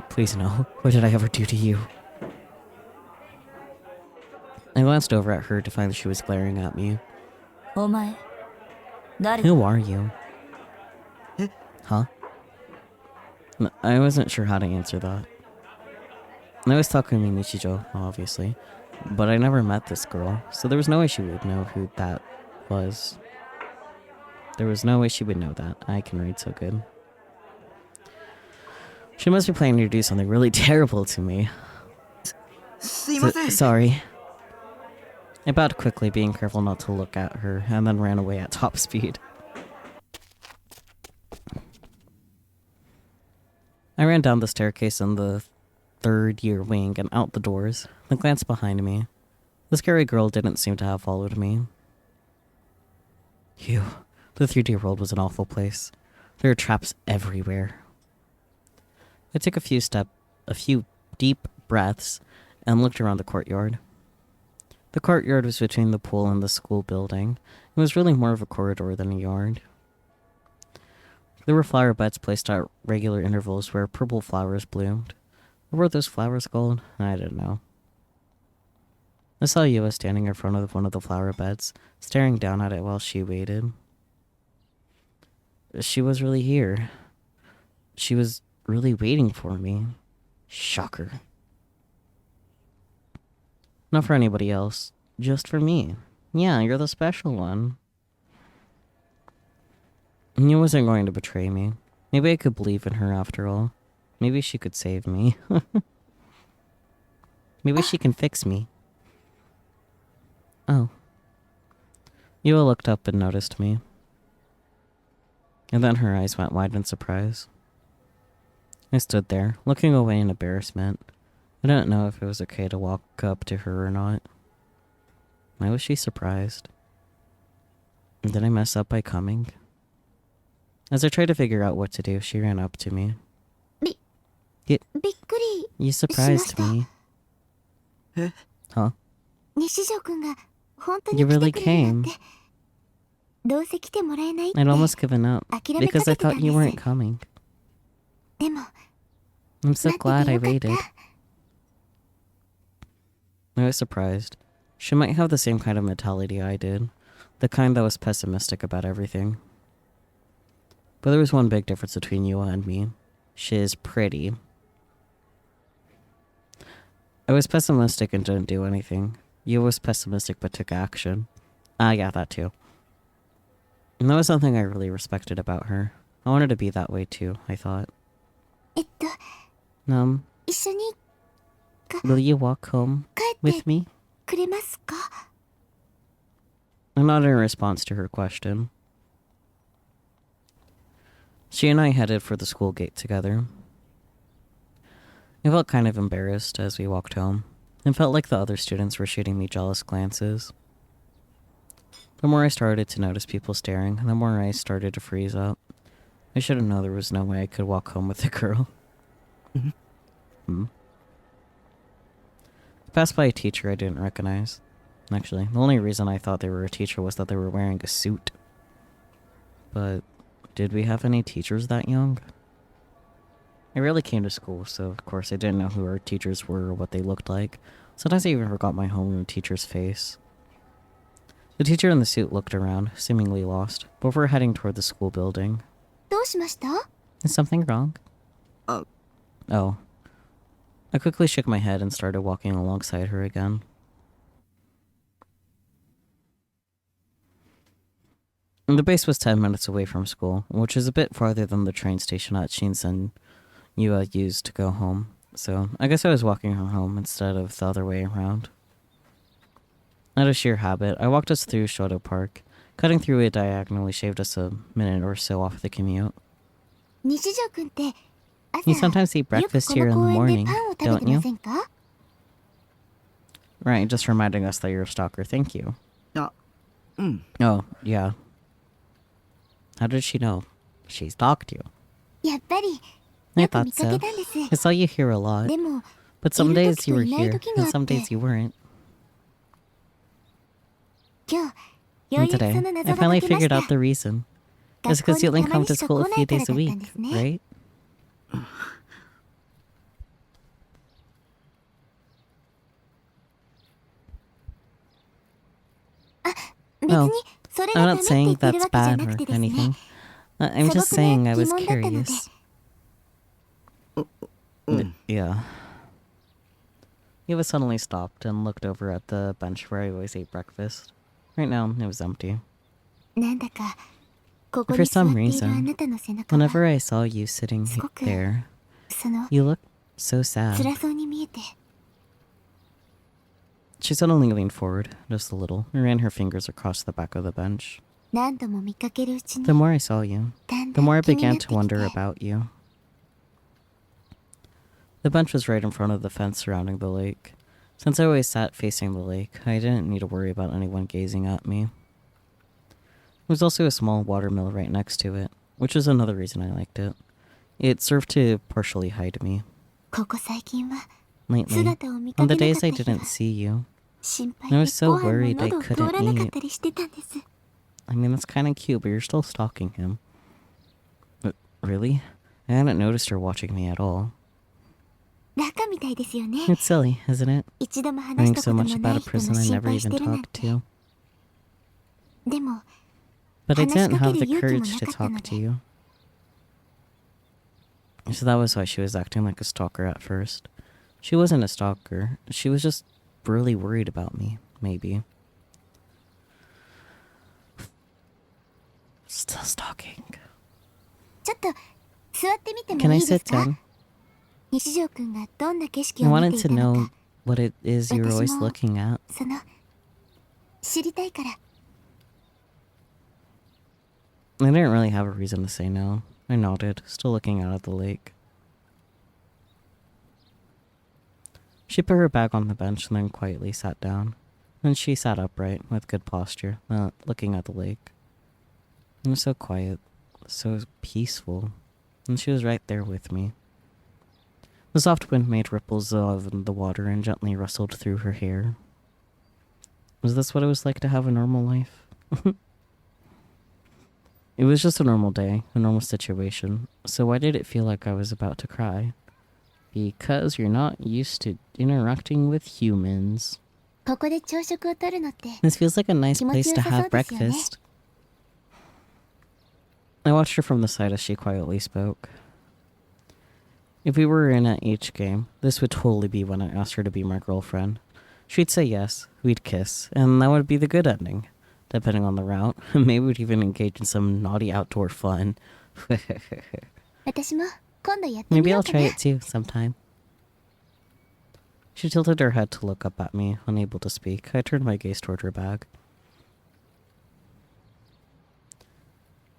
Please no. What did I ever do to you? I glanced over at her to find that she was glaring at me. お前誰 Who are you? Huh? I wasn't sure how to answer that. I was talking to Nichijo, obviously, but I never met this girl, so there was no way she would know who that was. There was no way she would know that. I can read so good. She must be planning to do something really terrible to me. すいません Sorry. I bowed quickly, being careful not to look at her, and then ran away at top speed. I ran down the staircase in the third-year wing and out the doors, then glanced behind me. The scary girl didn't seem to have followed me. Phew. The 3D world was an awful place. There were traps everywhere. I took a few deep breaths and looked around the courtyard. The courtyard was between the pool and the school building. It was really more of a corridor than a yard. There were flower beds placed at regular intervals where purple flowers bloomed. What were those flowers called? I didn't know. I saw Yua standing in front of one of the flower beds, staring down at it while she waited. She was really here. She was really waiting for me. Shocker. Not for anybody else. Just for me. Yeah, you're the special one. You wasn't going to betray me. Maybe I could believe in her after all. Maybe she could save me. Maybe she can fix me. Oh. Yua looked up and noticed me. And then her eyes went wide in surprise. I stood there, looking away in embarrassment. I didn't know if it was okay to walk up to her or not. Why was she surprised? Did I mess up by coming? As I tried to figure out what to do, she ran up to me. びっくり You surprised me. え Huh? 西条くんが本当に You 来 really てくれるなんて came. どうせ来てもらえないって I'd almost given up 諦めか because I けてたん thought で you す weren't coming. でも I'm so 待って glad て I よかっ waited. た I was surprised. She might have the same kind of mentality I did. The kind that was pessimistic about everything. But there was one big difference between Yua and me. She is pretty. I was pessimistic and didn't do anything. Yua was pessimistic but took action. Yeah, that too. And that was something I really respected about her. I wanted to be that way too, I thought. 一緒に Will you walk home 帰っ with て me? くれますか I'm not in response to her question. She and I headed for the school gate together. I felt kind of embarrassed as we walked home. It felt like the other students were shooting me jealous glances. The more I started to notice people staring, the more I started to freeze up. I should have known there was no way I could walk home with a girl. I passed by a teacher I didn't recognize. Actually, the only reason I thought they were a teacher was that they were wearing a suit. But did we have any teachers that young? I rarely came to school, so of course I didn't know who our teachers were or what they looked like. Sometimes I even forgot my homeroom teacher's face. The teacher in the suit looked around, seemingly lost, but we're heading toward the school building. どうしました？ Is something wrong? Oh. I quickly shook my head and started walking alongside her again. The base was 10 minutes away from school, which is a bit farther than the train station at Shinsen used to go home, so I guess I was walking her home instead of the other way around. Out of sheer habit, I walked us through Shoto Park. Cutting through it diagonally shaved us a minute or so off the commute. 日常くんって朝 You sometimes eat よく breakfast こ here の in the 公園 morning, でパンを食べ don't てま you? せんか？ Right, just reminding us that you're a stalker, thank you. あ、うん。 Oh, yeah. How did she know? She stalked you. やっぱり I よく thought 見か so. けたんです I saw you here a lot, でも but some いる days 時 you と were いない here, 時が and あ some って days you weren't. 今日よう And やく today, その I 謎が finally 解けまし figured た out the reason. It's 学校 because you に only たま come に to しか school 来 a な few いから days だ a ったん week, ですね right?別にそれ I'm がダ not メって saying 言ってる that's わけじゃ bad な or くてですね anything. I'm 素 just 朴な saying I 疑 was 問だったので curious. うん。 Yeah. Eva suddenly stopped and looked over at the bench where I always ate breakfast. Right now, it was empty. なんだかここ For に座っ some ているあ reason, なたの背中は whenever I saw you sitting すごく there, その you looked so sad. 辛そうに見えて She suddenly leaned forward, just a little, and ran her fingers across the back of the bench. 何度も見かけるうちに The more I saw you, だん the だ more I ん気になっ began て to き wonder て about you. The bench was right in front of the fence surrounding the lake. Since I always sat facing the lake, I didn't need to worry about anyone gazing at me. There was also a small watermill right next to it, which is another reason I liked it. It served to partially hide me. ここ最近は Lately, 姿を見か on け the なか days った I 日 didn't は see you, 心配 I で was so ご飯も worried I 喉を通 couldn't らなかっ eat. たりしてたんです I mean, that's kind of cute, but you're still stalking him. But really? I hadn't noticed her watching me at all. バカみたいですよね It's silly, isn't it? 一度も話 Knowing したこ so と much のな about い a 人の person I 心 never 配し even てるなん talked て to. でも But I 話し didn't か have け the る勇気も courage な to かったの talk to で you. So that was why she was acting like a stalker at first. She wasn't a stalker. She was just really worried about me, maybe. Still stalking. ちょっと座ってみて Can も I いいで sit すか down? 西条くんがどんな景色 I を見 wanted てい to たの know か what it is you're always 私も looking at. その知りたいから I didn't really have a reason to say no. I nodded, still looking out at the lake. She put her bag on the bench and then quietly sat down. Then she sat upright, with good posture, looking at the lake. It was so quiet, so peaceful, and she was right there with me. The soft wind made ripples of the water and gently rustled through her hair. Was this what it was like to have a normal life? It was just a normal day, a normal situation, so why did it feel like I was about to cry? Because you're not used to interacting with humans. ここで朝食をとるのって This feels like a nice 気持ち place よ to さそう have ですよね breakfast. I watched her from the side as she quietly spoke. If we were in an H game, this would totally be when I asked her to be my girlfriend. She'd say yes, we'd kiss, and that would be the good ending. Depending on the route, maybe we'd even engage in some naughty outdoor fun. 私も今度やってみ Maybe よ I'll うかな try it too sometime. She tilted her head to look up at me, unable to speak. I turned my gaze toward her bag.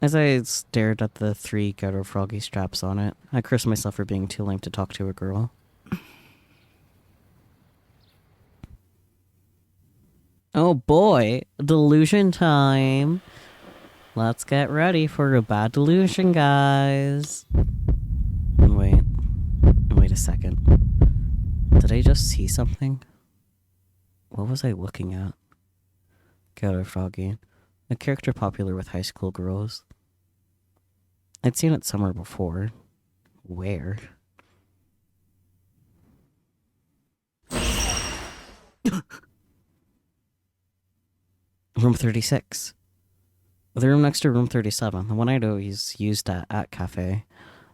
As I stared at the 3 ghetto froggy straps on it, I cursed myself for being too lame to talk to a girl. Oh boy, delusion time. Let's get ready for a bad delusion, guys. Wait a second. Did I just see something? What was I looking at? Ghetto froggy. A character popular with high school girls. I'd seen it somewhere before. Where? Room 36. The room next to room 37, the one I'd always used at cafe.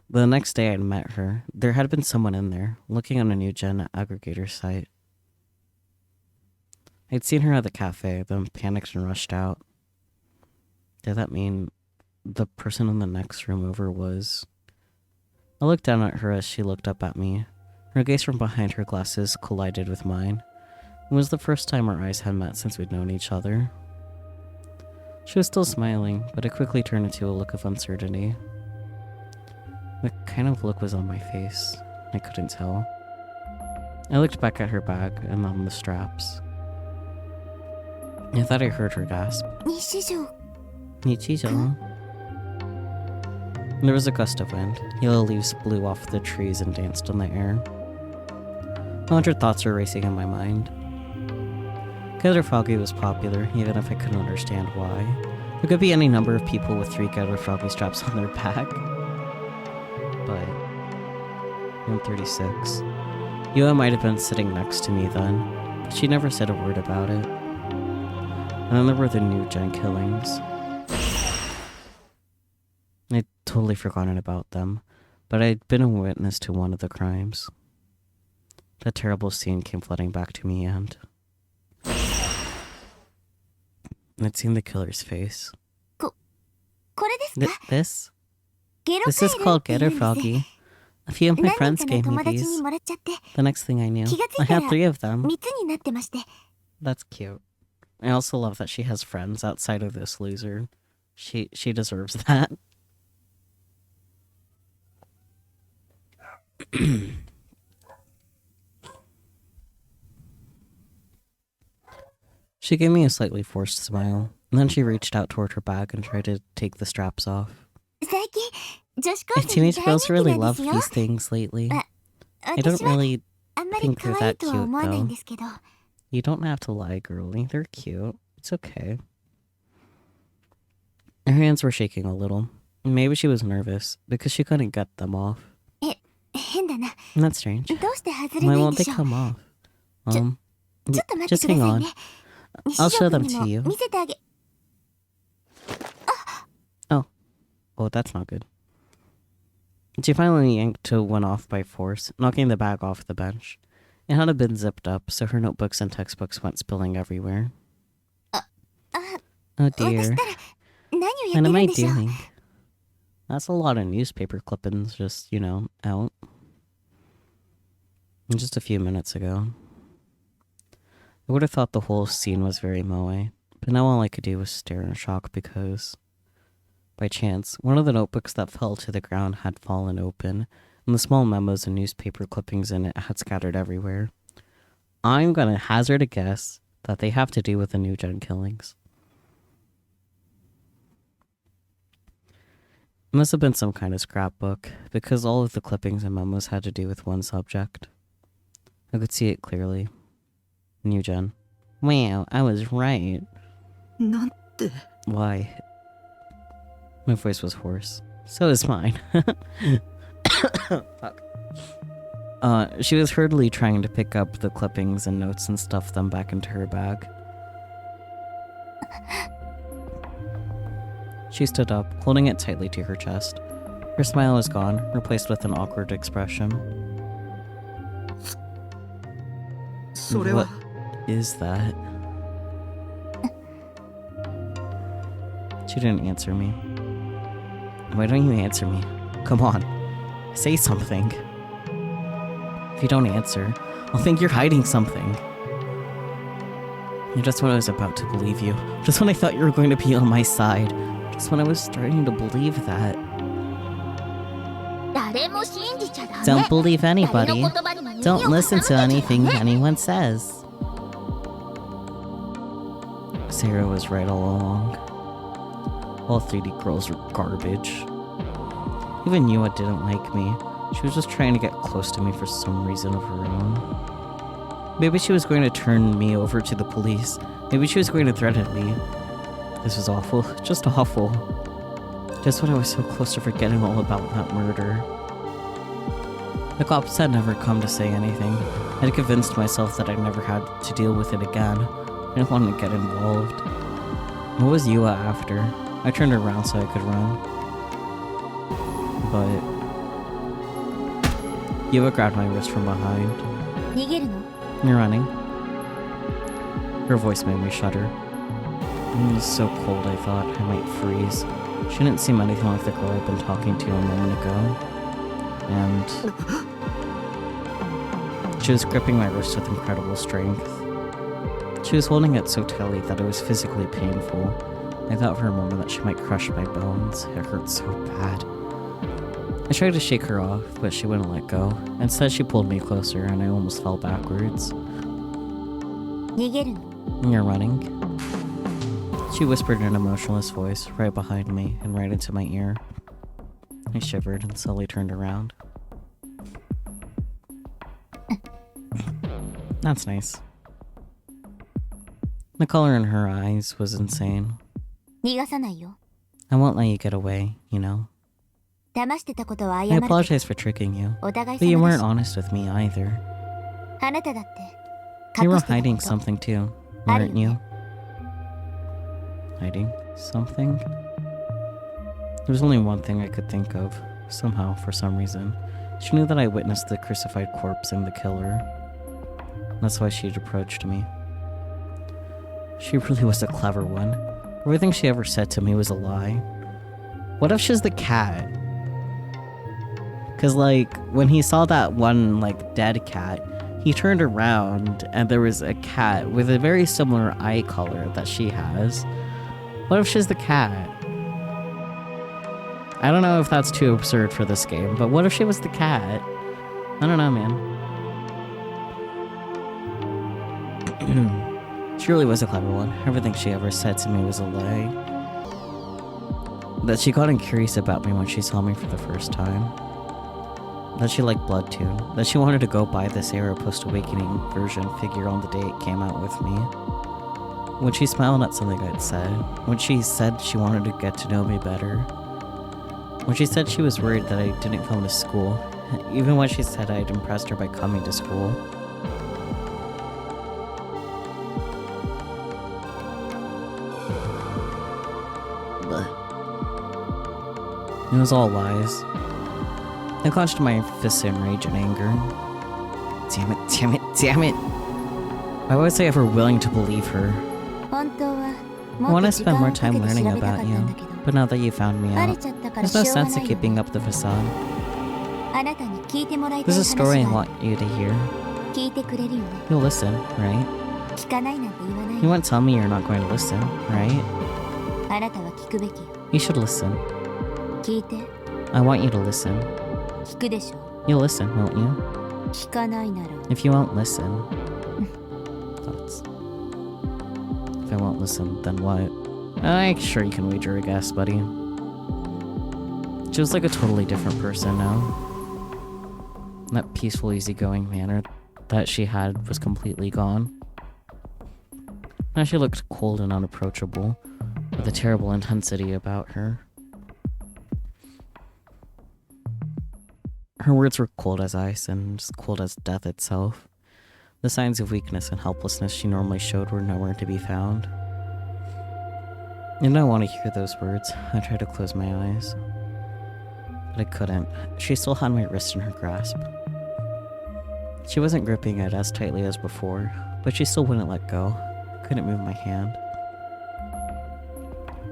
The next day I'd met her. There had been someone in there, looking on a new gen aggregator site. I'd seen her at the cafe, then panicked and rushed out. Did that mean the person in the next room over was... I looked down at her as she looked up at me. Her gaze from behind her glasses collided with mine. It was the first time our eyes had met since we'd known each other. She was still smiling, but it quickly turned into a look of uncertainty. What kind of look was on my face? I couldn't tell. I looked back at her bag and on the straps. I thought I heard her gasp. Nichijo. There was a gust of wind. Yellow leaves blew off the trees and danced in the air. 100 thoughts were racing in my mind. Ghetto Froggy was popular, even if I couldn't understand why. There could be any number of people with 3 Ghetto Froggy straps on their back. But... room 36. Yua might have been sitting next to me then, but she never said a word about it. And then there were the new gen killings. I'd totally forgotten about them, but I'd been a witness to one of the crimes. That terrible scene came flooding back to me and... I'd seen the killer's face. This? This is called Ghetto Froggy. A few of my friends gave me these. The next thing I knew, I had 3 of them. That's cute. I also love that she has friends outside of this loser. She deserves that. She gave me a slightly forced smile, and then she reached out toward her bag and tried to take the straps off. Teenage girls really love these things lately. I don't really think they're that cute, though. You don't have to lie, girlie. They're cute. It's okay. Her hands were shaking a little. Maybe she was nervous, because she couldn't get them off. That's strange. Why won't they come off? Just hang on. I'll show them to you. Oh, that's not good. She finally yanked one off by force, knocking the bag off the bench. It had been zipped up, so her notebooks and textbooks went spilling everywhere. Oh dear. What am I doing? That's a lot of newspaper clippings just, out. Just a few minutes ago. I would have thought the whole scene was very moe, but now all I could do was stare in shock because, by chance, one of the notebooks that fell to the ground had fallen open, and the small memos and newspaper clippings in it had scattered everywhere. I'm gonna hazard a guess that they have to do with the new gen killings. It must have been some kind of scrapbook, because all of the clippings and memos had to do with one subject. I could see it clearly. New gen. Wow, I was right. Why? My voice was hoarse. So is mine. Fuck. She was hurriedly trying to pick up the clippings and notes and stuff them back into her bag. She stood up, holding it tightly to her chest. Her smile was gone, replaced with an awkward expression. What is that? She didn't answer me. Why don't you answer me? Come on. Say something. If you don't answer, I'll think you're hiding something. Just when I was about to believe you. Just when I thought you were going to be on my side. That's when I was starting to believe that. 誰も信じちゃダメ。 Don't believe 誰 anybody. の言葉にも耳を Don't 傾 listen けちゃ to ダメ。 anything anyone says. Sarah was right all along. All 3D girls were garbage. Even Yua didn't like me. She was just trying to get close to me for some reason of her own. Maybe she was going to turn me over to the police. Maybe she was going to threaten me. This was awful. Just awful. Just when I was so close to forgetting all about that murder. The cops had never come to say anything. I had convinced myself that I never had to deal with it again. I didn't want to get involved. What was Yua after? I turned around so I could run. But Yua grabbed my wrist from behind. 逃げるの？ You're running. Her voice made me shudder. It was so cold I thought I might freeze. She didn't seem anything like the girl I'd been talking to a moment ago. And she was gripping my wrist with incredible strength. She was holding it so tightly that it was physically painful. I thought for a moment that she might crush my bones. It hurt so bad. I tried to shake her off, but she wouldn't let go. Instead, she pulled me closer and I almost fell backwards. 逃げるの？ You're running? She whispered in an emotionless voice right behind me and right into my ear. I shivered and slowly turned around. That's nice. The color in her eyes was insane. 逃がさないよ。 I won't let you get away, you know? 騙してたことは I 謝るけど apologize for tricking you, お互い but you 様だ weren't し。 honest with me either. あなただって You 隠 were してた hiding こと something too, ある weren't よ you? ね。 Hiding something? There was only one thing I could think of, somehow, for some reason. She knew that I witnessed the crucified corpse and the killer. That's why she'd approached me. She really was a clever one. Everything she ever said to me was a lie. What if she's the cat? Cause like, when he saw that one, like, dead cat, he turned around and there was a cat with a very similar eye color that she has. What if she's the cat? I don't know if that's too absurd for this game, but what if she was the cat? I don't know, man. She really was a clever one. Everything she ever said to me was a lie. That she got curious about me when she saw me for the first time. That she liked blood too. That she wanted to go buy this Sarah post-awakening version figure on the day it came out with me. When she smiled at something I'd said. When she said she wanted to get to know me better. When she said she was worried that I didn't come to school. Even when she said I'd impressed her by coming to school. It was all lies. I clenched my fists in rage and anger. Damn it, damn it, damn it! Why was I ever willing to believe her? 本当は I も want っ to と時 spend 間 more をか time けて learning 調べたか about った you. んだけど But now that you found me バレ out, ちゃったから there's し no ょうが sense な to いよ keeping up the facade. あなたに聞いてもらいたい There's a 話 story I があ want る you to hear. 聞いてくれるよね You'll listen, right? 聞かないなんて言わない You よ won't tell me you're not going to listen, right? あなたは聞くべきよ You should listen. 聞いて I want you to listen. 聞くでしょ You'll listen, won't you? 聞かないなら If you won't listen... Thoughts. If I won't listen, then what? I'm sure you can wager a guess, buddy. She was like a totally different person now. That peaceful, easygoing manner that she had was completely gone. Now she looked cold and unapproachable, with a terrible intensity about her. Her words were cold as ice and as cold as death itself. The signs of weakness and helplessness she normally showed were nowhere to be found. I didn't want to hear those words. I tried to close my eyes. But I couldn't. She still had my wrist in her grasp. She wasn't gripping it as tightly as before, but she still wouldn't let go. I couldn't move my hand.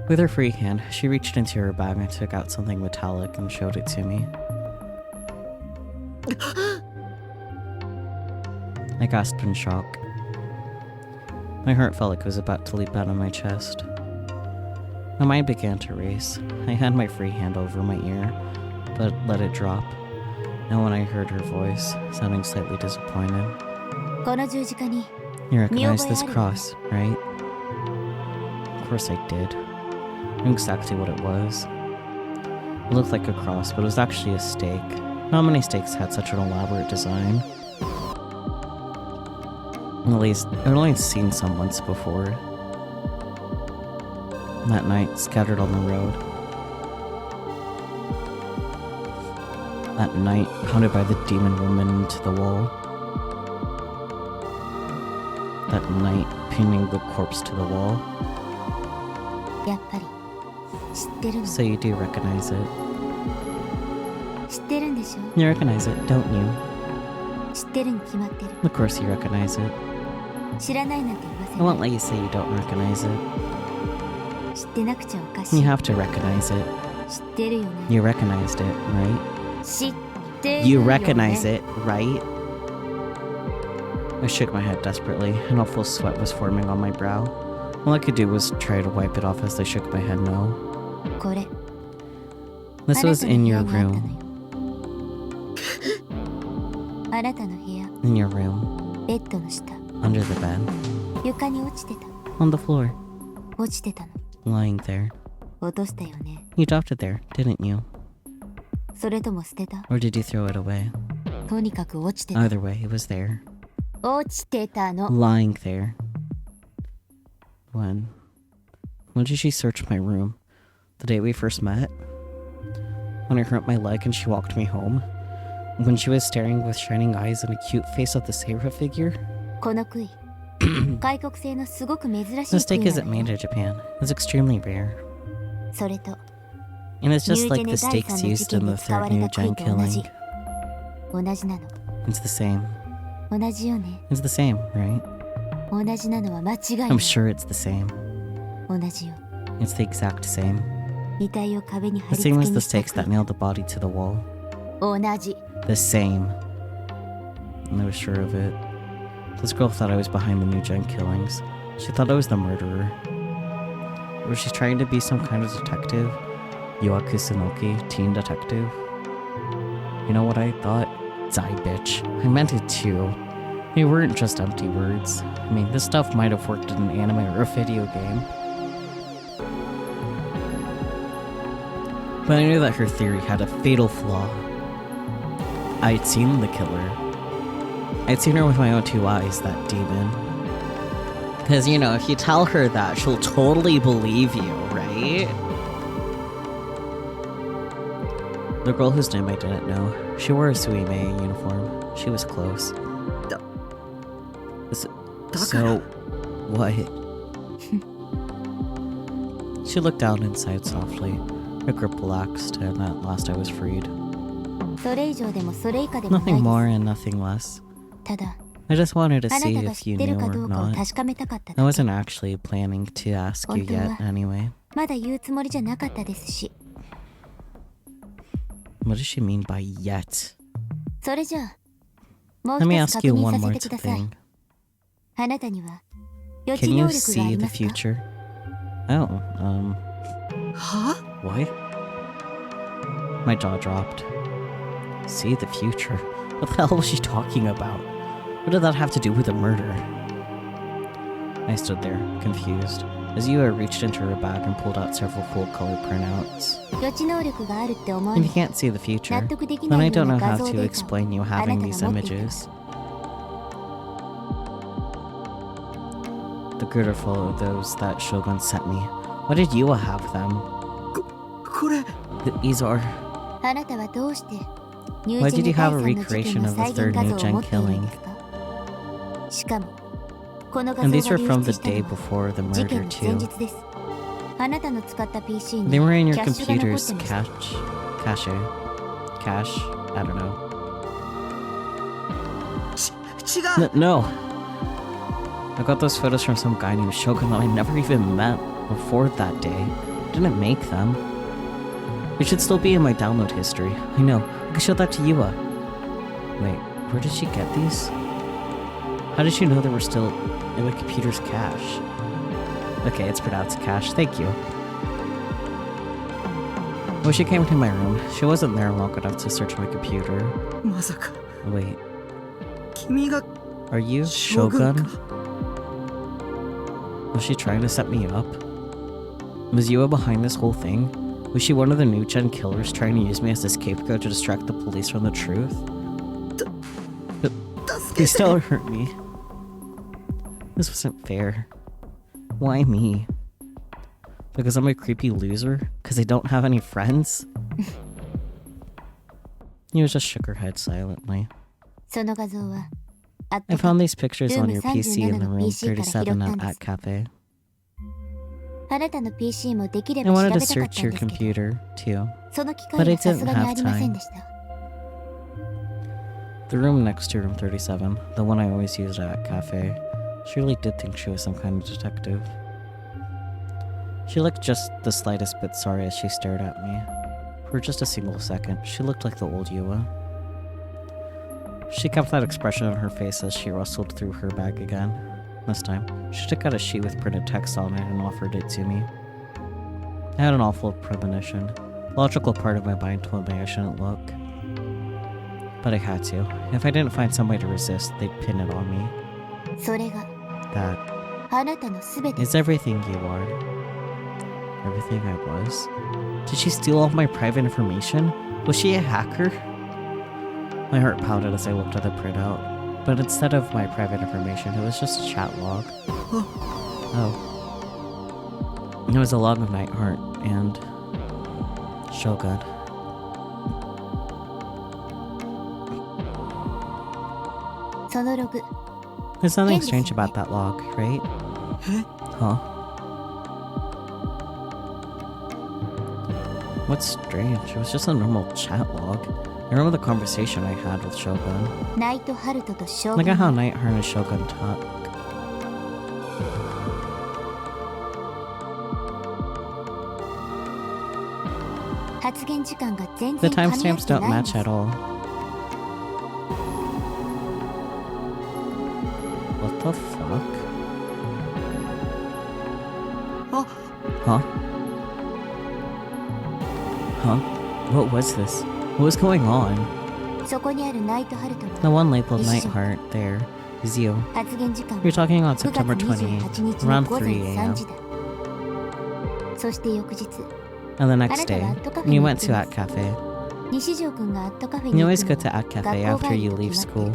With her free hand, she reached into her bag and took out something metallic and showed it to me. I gasped in shock. My heart felt like it was about to leap out of my chest. My mind began to race. I had my free hand over my ear, but let it drop. And when I heard her voice, sounding slightly disappointed, この十字架に You recognize Mioboe this aru cross, right? Of course I did. I knew exactly what it was. It looked like a cross, but it was actually a stake. Not many stakes had such an elaborate design. At least, I'd only seen some once before. That night, scattered on the road. That night, pounded by the demon woman into the wall. That night, pinning the corpse to the wall. やっぱり知ってるの So you do recognize it. 知ってるんでしょ You recognize it, don't you? 知ってるに決まってる Of course you recognize it. 知らないなんて言わせ I な won't let you say you don't recognize it. い知ってなくちゃおかし You い have to recognize it. 知ってるよね You recognized it, right? 知ってるよね You recognize it, right? I shook my head desperately, and a full sweat was forming on my brow. All I could do was try to wipe it off as I shook my head no. これ This was in your あなたの部屋にあった room. のよあなたの部屋 In your room. ベッドの下 Under the bed. 床に落ちてた On the floor. 落ちてたの Lying there. 落としたよね You dropped it there, didn't you? それとも捨てた Or did you throw it away? とにかく落ちてた Either way, it was there. 落ちてたの Lying there. When did she search my room? The day we first met? When I hurt my leg and she walked me home? When she was staring with shining eyes and a cute face at the Seira figure? この杭外国製のすごく珍しい The steak 杭な isn't のよ made in Japan. It's extremely rare. それと And it's just ニュー like ジェネ the 第 steaks 3の事 used 件 in で the 使わ third れ New た杭 Gen と同じ killing. 同じなの It's the same. 同じよね It's the same, right? 同じなのは間違いない I'm sure it's the same. 同じよ It's the exact same. 遺体を壁に貼 The り same 付け as に the した stakes that 杭 nailed the body to the wall. 同じ The same. And I was sure of it. This girl thought I was behind the New Gen killings. She thought I was the murderer. Was she trying to be some kind of detective? Yoaku Sanoki, teen detective? You know what I thought? Die, bitch. I meant it too. They weren't just empty words. I mean, this stuff might have worked in an anime or a video game. But I knew that her theory had a fatal flaw. I'd seen the killer. I'd seen her with my own two eyes, that demon. Because, you know, if you tell her that, she'll totally believe you, right? The girl whose name I didn't know, she wore a Suimei uniform. She was close. So, what? She looked down and sighed softly. Her grip relaxed, and at last I was freed. それ以上でもそれ以下でもない Nothing です more and nothing less. ただ I just wanted to あな see たが if 知 you ってる knew か or どうかを not. 確かめたかった I だけ wasn't actually planning to ask you yet anyway. まだ言うつもりじゃなかったですし What does she mean by yet? それじゃあもう Let me 一つ ask 確 you 認 one させ more てください thing. あなたには予知 Can 能 you 力があ see り the ますか future? Oh, は what? My jaw dropped. See the future? What the hell was she talking about? What did that have to do with a murder? I stood there, confused, as Yua reached into her bag and pulled out several full-color printouts. 予知能力があるって思わ If な you い can't see the future, 納得でき then な I いよう don't な know 画 how 像 to データを explain you あ having なた these が持っていた images. The greater full of those that Shogun sent me. Why did Yua have them? これ These are... あなたはどうしてニュ Why ージェ did ネ you 第 have a 3の事件 recreation の of the 再現 third 画 New 像を Gen 持っているん killing? ですかしかもこの画像 And が these were 流 from 出 the したの day は before the 事件 murder の前 too. 日ですあなたの使った PC に They were in キ your ャッシュが残って computer's ました cache. I don't know. 違う No. I got those photos from some guy named Shogun that I never even met before that day. I didn't make them. It should still be in my download history. I know. I could show that to Yua. Wait, where did she get these? How did she know they were still in the computer's cache? Okay, it's pronounced cache. Thank you. Well, she came to my room. She wasn't there long enough to search my computer. まさか Wait, 君が are you 将軍 Shogun? か Was she trying to set me up? Was Yua behind this whole thing? Was she one of the new gen killers trying to use me as a scapegoat to distract the police from the truth? Please don't hurt me. This wasn't fair. Why me? Because I'm a creepy loser? Because I don't have any friends? Yua just shook her head silently. その画像は I found these pictures on your PC in the room 37 at Cafe. あなたの PC もできれ I ば調 wanted べ to たかっ search たん your ですけど computer, too. その機 But 会 I はさ didn't すがに have ありません time. でした。 The room next to room 37, the one I always used at Cafe, she really did think she was some kind of detective. She looked just the slightest bit sorry as she stared at me. For just a single second, she looked like the old Yua. She kept that expression on her face as she rustled through her bag again. This time, she took out a sheet with printed text on it and offered it to me. I had an awful premonition. The logical part of my mind told me I shouldn't look. But I had to. If I didn't find some way to resist, they'd pin it on me. それが That あなたのすべて is everything you are. Everything I was? Did she steal all of my private information? Was she a hacker? My heart pounded as I looked at the printout. But instead of my private information, it was just a chat log. Oh. It was a log of Nightheart and Shogun. There's something strange about that log, right? え Huh? What's strange? It was just a normal chat log. I remember the conversation I had with Shogun. ナイトハルトと将 Look 軍 at how Nightheart and Shogun talk. 発言時間が全 The 然噛み合っ timestamps て don't ないんで match す at all. What the fuck? あ Huh? Huh? What was this? What was going on? そこにあるナイトハルト The の one labeled This is- Nightheart there is you. 発言時間は You're talking on 9 September 月28 28th, 日の around 午前 3 3 a.m. 時だ。そして翌日 And the next day, you went to At Cafe. 西条くんがアットカフェ You に行 always く go の to は At Cafe after you leave school.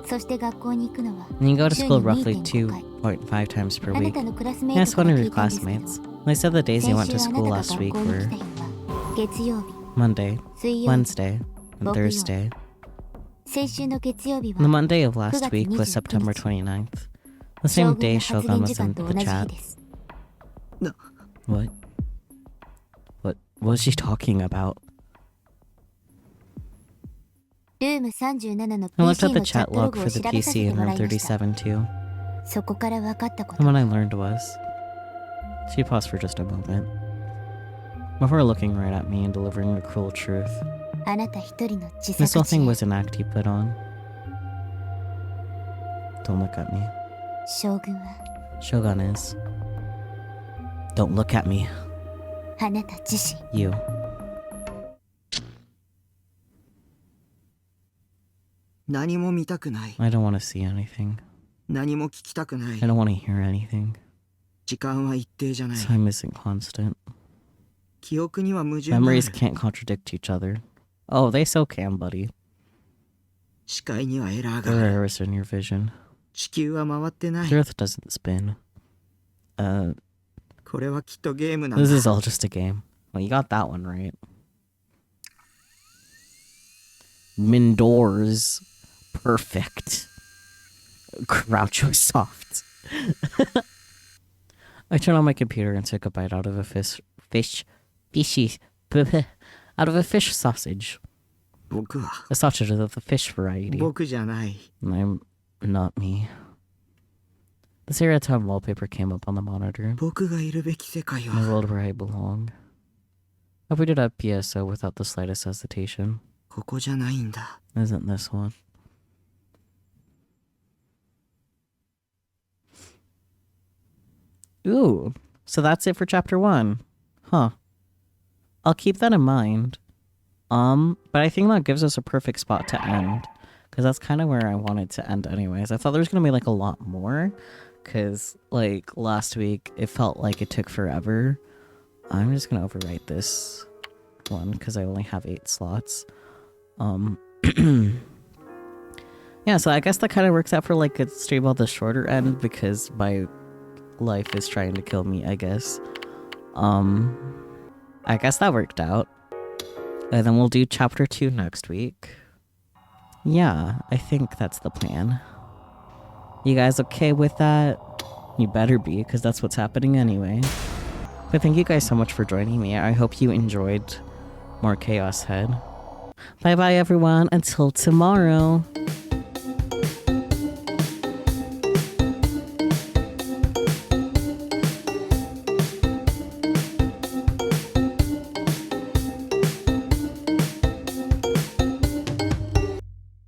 そして学校に行くのは And you go to 週 school に roughly 2.5回 2.5 times per あな week. たのクラスメ I イト asked か one ら of 聞 your いたんですけど classmates. They said the days 先 you went 週 to あな school たが last 学 week 校に were 来た日は月曜日 Monday, 水曜日 Wednesday, and 木曜 Thursday. 先週の月曜日 The は Monday of last 9月 week was 29 September 日 29th. The same 将軍 day の発 Shogun 言 was 時間 in と the 同じ日 chat. です What? What was she talking about? ルーム37の I looked PC at the のチャッ chat トロ log グ for を the 調べさせ PC て in もら room いました 37 too. そこから分かったこと And what I learned was... She paused for just a moment. Before looking right at me and delivering the cruel truth. あなた一人の自 This 作 whole 自 thing 演 was an act you put on. Don't look at me. 将軍は Shogun is. Don't look at me. あなた自身 You. 何も見たくない I don't want to see anything. 何も聞きたくない I don't want to hear anything. 時間は一定じゃない Time isn't constant. 記憶には矛盾がある Memories can't contradict each other. Oh, they so can, buddy. 視界にはエラー There があ are る errors in your vision. 地球は回ってない The Earth doesn't spin. これはきっとゲームなん This だ is all just a game. Well, you got that one right. Mindors. Perfect. Groucho soft. I turned on my computer and took a bite out of a out of a fish sausage. 僕は A sausage of the fish variety. 僕じゃない I'm not me. The Seriatime wallpaper came up on the monitor. 僕がいるべき世界 The は world where I belong. I booted up PSO without the slightest hesitation. ここじゃないんだ Isn't this one? Ooh, so that's it for chapter 1. Huh. I'll keep that in mind. But I think that gives us a perfect spot to end. Because that's kind of where I wanted to end anyways. I thought there was going to be like a lot more. Because like last week, it felt like it took forever. I'm just going to overwrite this one because I only have 8 slots. Yeah, so I guess that kind of works out for like a stream on the shorter end because my life is trying to kill me, I guess. I guess that worked out. And then we'll do chapter 2 next week. Yeah, I think that's the plan. You guys okay with that? You better be, because that's what's happening anyway. But thank you guys so much for joining me. I hope you enjoyed more Chaos Head. Bye bye everyone, until tomorrow.